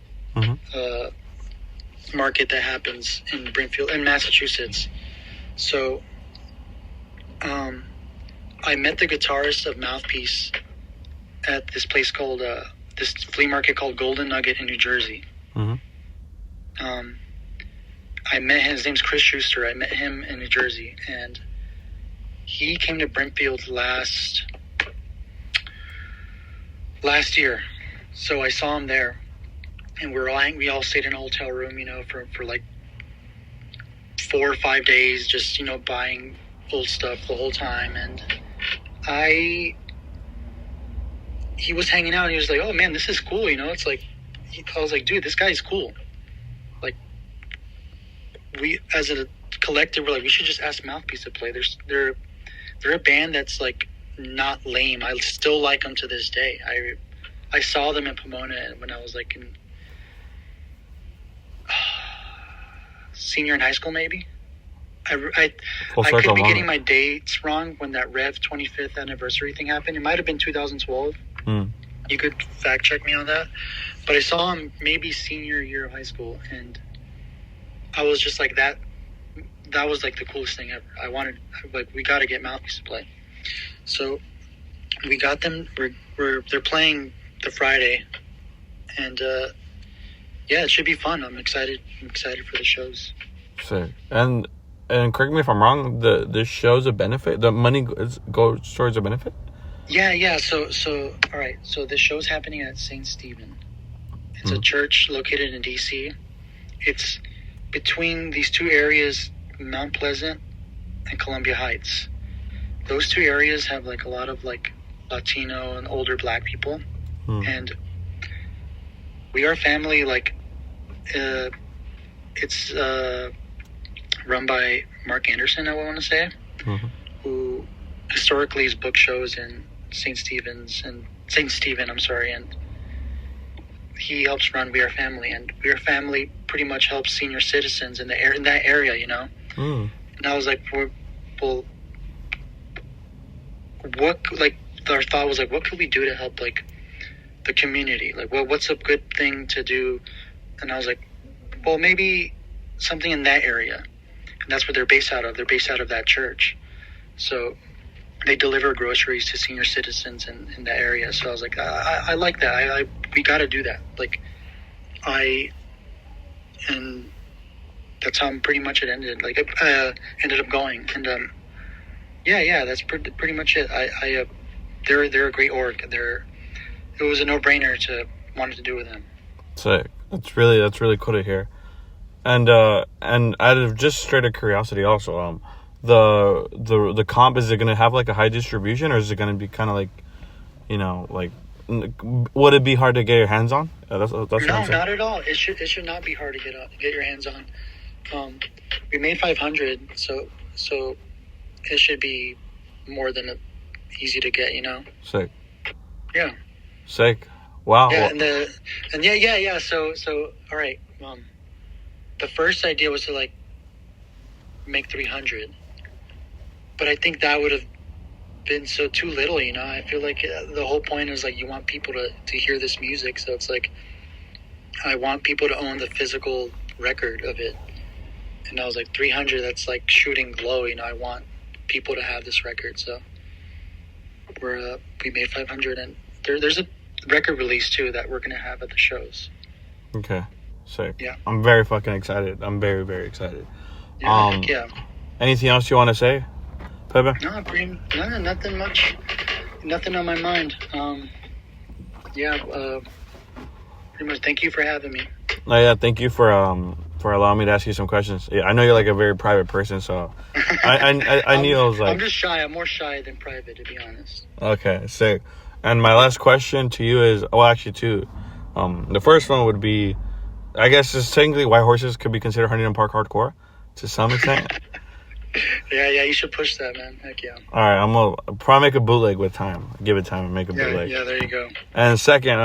S4: market that happens in Brentfield, in Massachusetts? So I met the guitarist of Mouthpiece at this place called this flea market called Golden Nugget in New Jersey. I met him. His name's Chris Schuster. I met him in New Jersey, and he came to Brentfield last year. So I saw him there, and we all stayed in a hotel room, you know, for like 4 or 5 days, just, you know, buying old stuff the whole time. And he was hanging out, and he was like, oh man, this is cool, you know. It's like, I was like, dude, this guy's cool. Like, we as a collective, we're like, we should just ask Mouthpiece to play. They're a band that's like not lame. I still like them to this day. I saw them in Pomona when I was like in senior in high school, maybe. I could be getting my dates wrong when that Rev 25th anniversary thing happened. It might have been 2012. You could fact check me on that. But I saw him maybe senior year of high school, and I was just like, that was like the coolest thing ever. I wanted, like, we got to get Mouthpiece to play. So we got them. They're playing the Friday, and yeah, it should be fun. I'm excited for the shows.
S3: Sick. And correct me if I'm wrong, this show's a benefit? The money goes towards a benefit?
S4: Yeah. So all right. So the show's happening at St. Stephen. It's a church located in DC. It's between these two areas, Mount Pleasant and Columbia Heights. those two areas have like a lot of like Latino and older Black people, and We Are Family, like it's run by Mark Anderson, I want to say, who historically has booked shows in St. Stephen, and he helps run We Are Family, and We Are Family pretty much helps senior citizens in that area, you know. And I was like, well, what, like, our thought was like, what could we do to help like the community? Like, what's a good thing to do? And I was like, well, maybe something in that area. And that's where they're based out of. They're based out of that church. So they deliver groceries to senior citizens in that area. So I was like, I like that. We got to do that. Like, and that's how pretty much it ended. Like, I ended up going. And yeah, that's pretty much it. They're a great org. It was a no-brainer to wanted to do with them.
S3: Sick. That's really cool to hear. And out of just straight of curiosity, also, the comp, is it gonna have like a high distribution, or is it gonna be kind of like, you know, like, would it be hard to get your hands on? That's
S4: no, not at all. It should not be hard to get your hands on. We made 500, so it should be more than easy to get, you know.
S3: Sick.
S4: Yeah.
S3: Sick. Wow.
S4: Yeah, yeah. So all right. The first idea was to like make 300, but I think that would have been so too little, you know. I feel like the whole point is like you want people to hear this music, so it's like I want people to own the physical record of it. And I was like, 300, that's like shooting low, you know. I want people to have this record, so we made 500, and there's a record release too that we're gonna have at the shows.
S3: Okay, sick.
S4: Yeah,
S3: I'm very fucking excited. I'm very, very excited.
S4: Yeah, yeah.
S3: Anything else you want to say, Pepe?
S4: No, nothing much. Nothing on my mind. Pretty much. Thank you for having me.
S3: Oh yeah, thank you for allowing me to ask you some questions. Yeah, I know you're like a very private person, so I knew I was like,
S4: I'm just shy. I'm more shy than private, to be honest.
S3: Okay, sick. And my last question to you is, actually two. The first one would be, I guess, is technically White Horses could be considered Huntington Park hardcore to some extent.
S4: Yeah, you should push that, man. Heck yeah.
S3: All right, I'm gonna probably make a bootleg with time. Give it time and make a bootleg.
S4: Yeah, there you go.
S3: And second,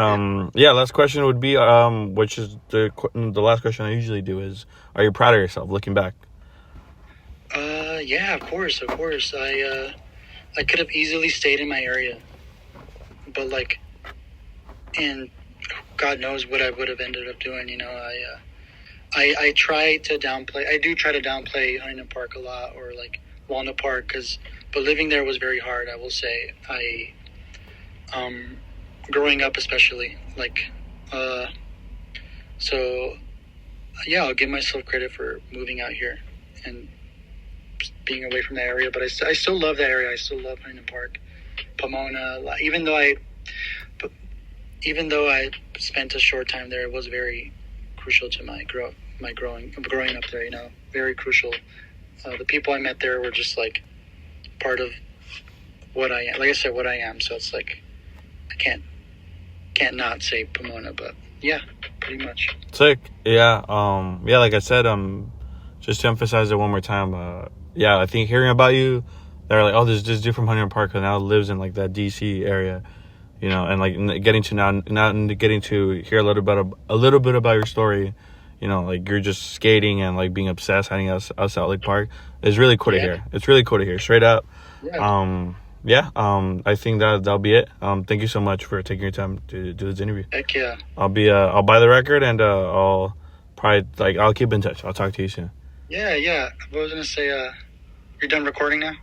S3: last question would be, which is the last question I usually do is, are you proud of yourself looking back?
S4: Yeah, of course. I could have easily stayed in my area, but like, and God knows what I would have ended up doing. You know, I try to downplay. I do try to downplay Huntington Park a lot, or like Walnut Park, but living there was very hard. I will say, growing up especially, like, so yeah, I'll give myself credit for moving out here and being away from that area. But I still love that area. I still love Huntington Park, Pomona. Even though I spent a short time there, it was very crucial to my growing up there, you know, very crucial. The people I met there were just like part of what I am. Like I said, what I am. So it's like I can't not say Pomona, but yeah, pretty much.
S3: Sick. Yeah. Like I said, just to emphasize it one more time. I think hearing about you, they're like, oh, there's this dude from Huntington Park who now lives in like that DC area. You know, and like getting to hear a little bit about your story, you know, like you're just skating and like being obsessed, hanging out outside Lake Park is really cool to hear. It's really cool to hear, straight up. Yeah. I think that'll be it. Thank you so much for taking your time to do this interview.
S4: Heck yeah.
S3: I'll buy the record, and I'll probably I'll keep in touch. I'll talk to you soon.
S4: Yeah. I was gonna say, you're done recording now?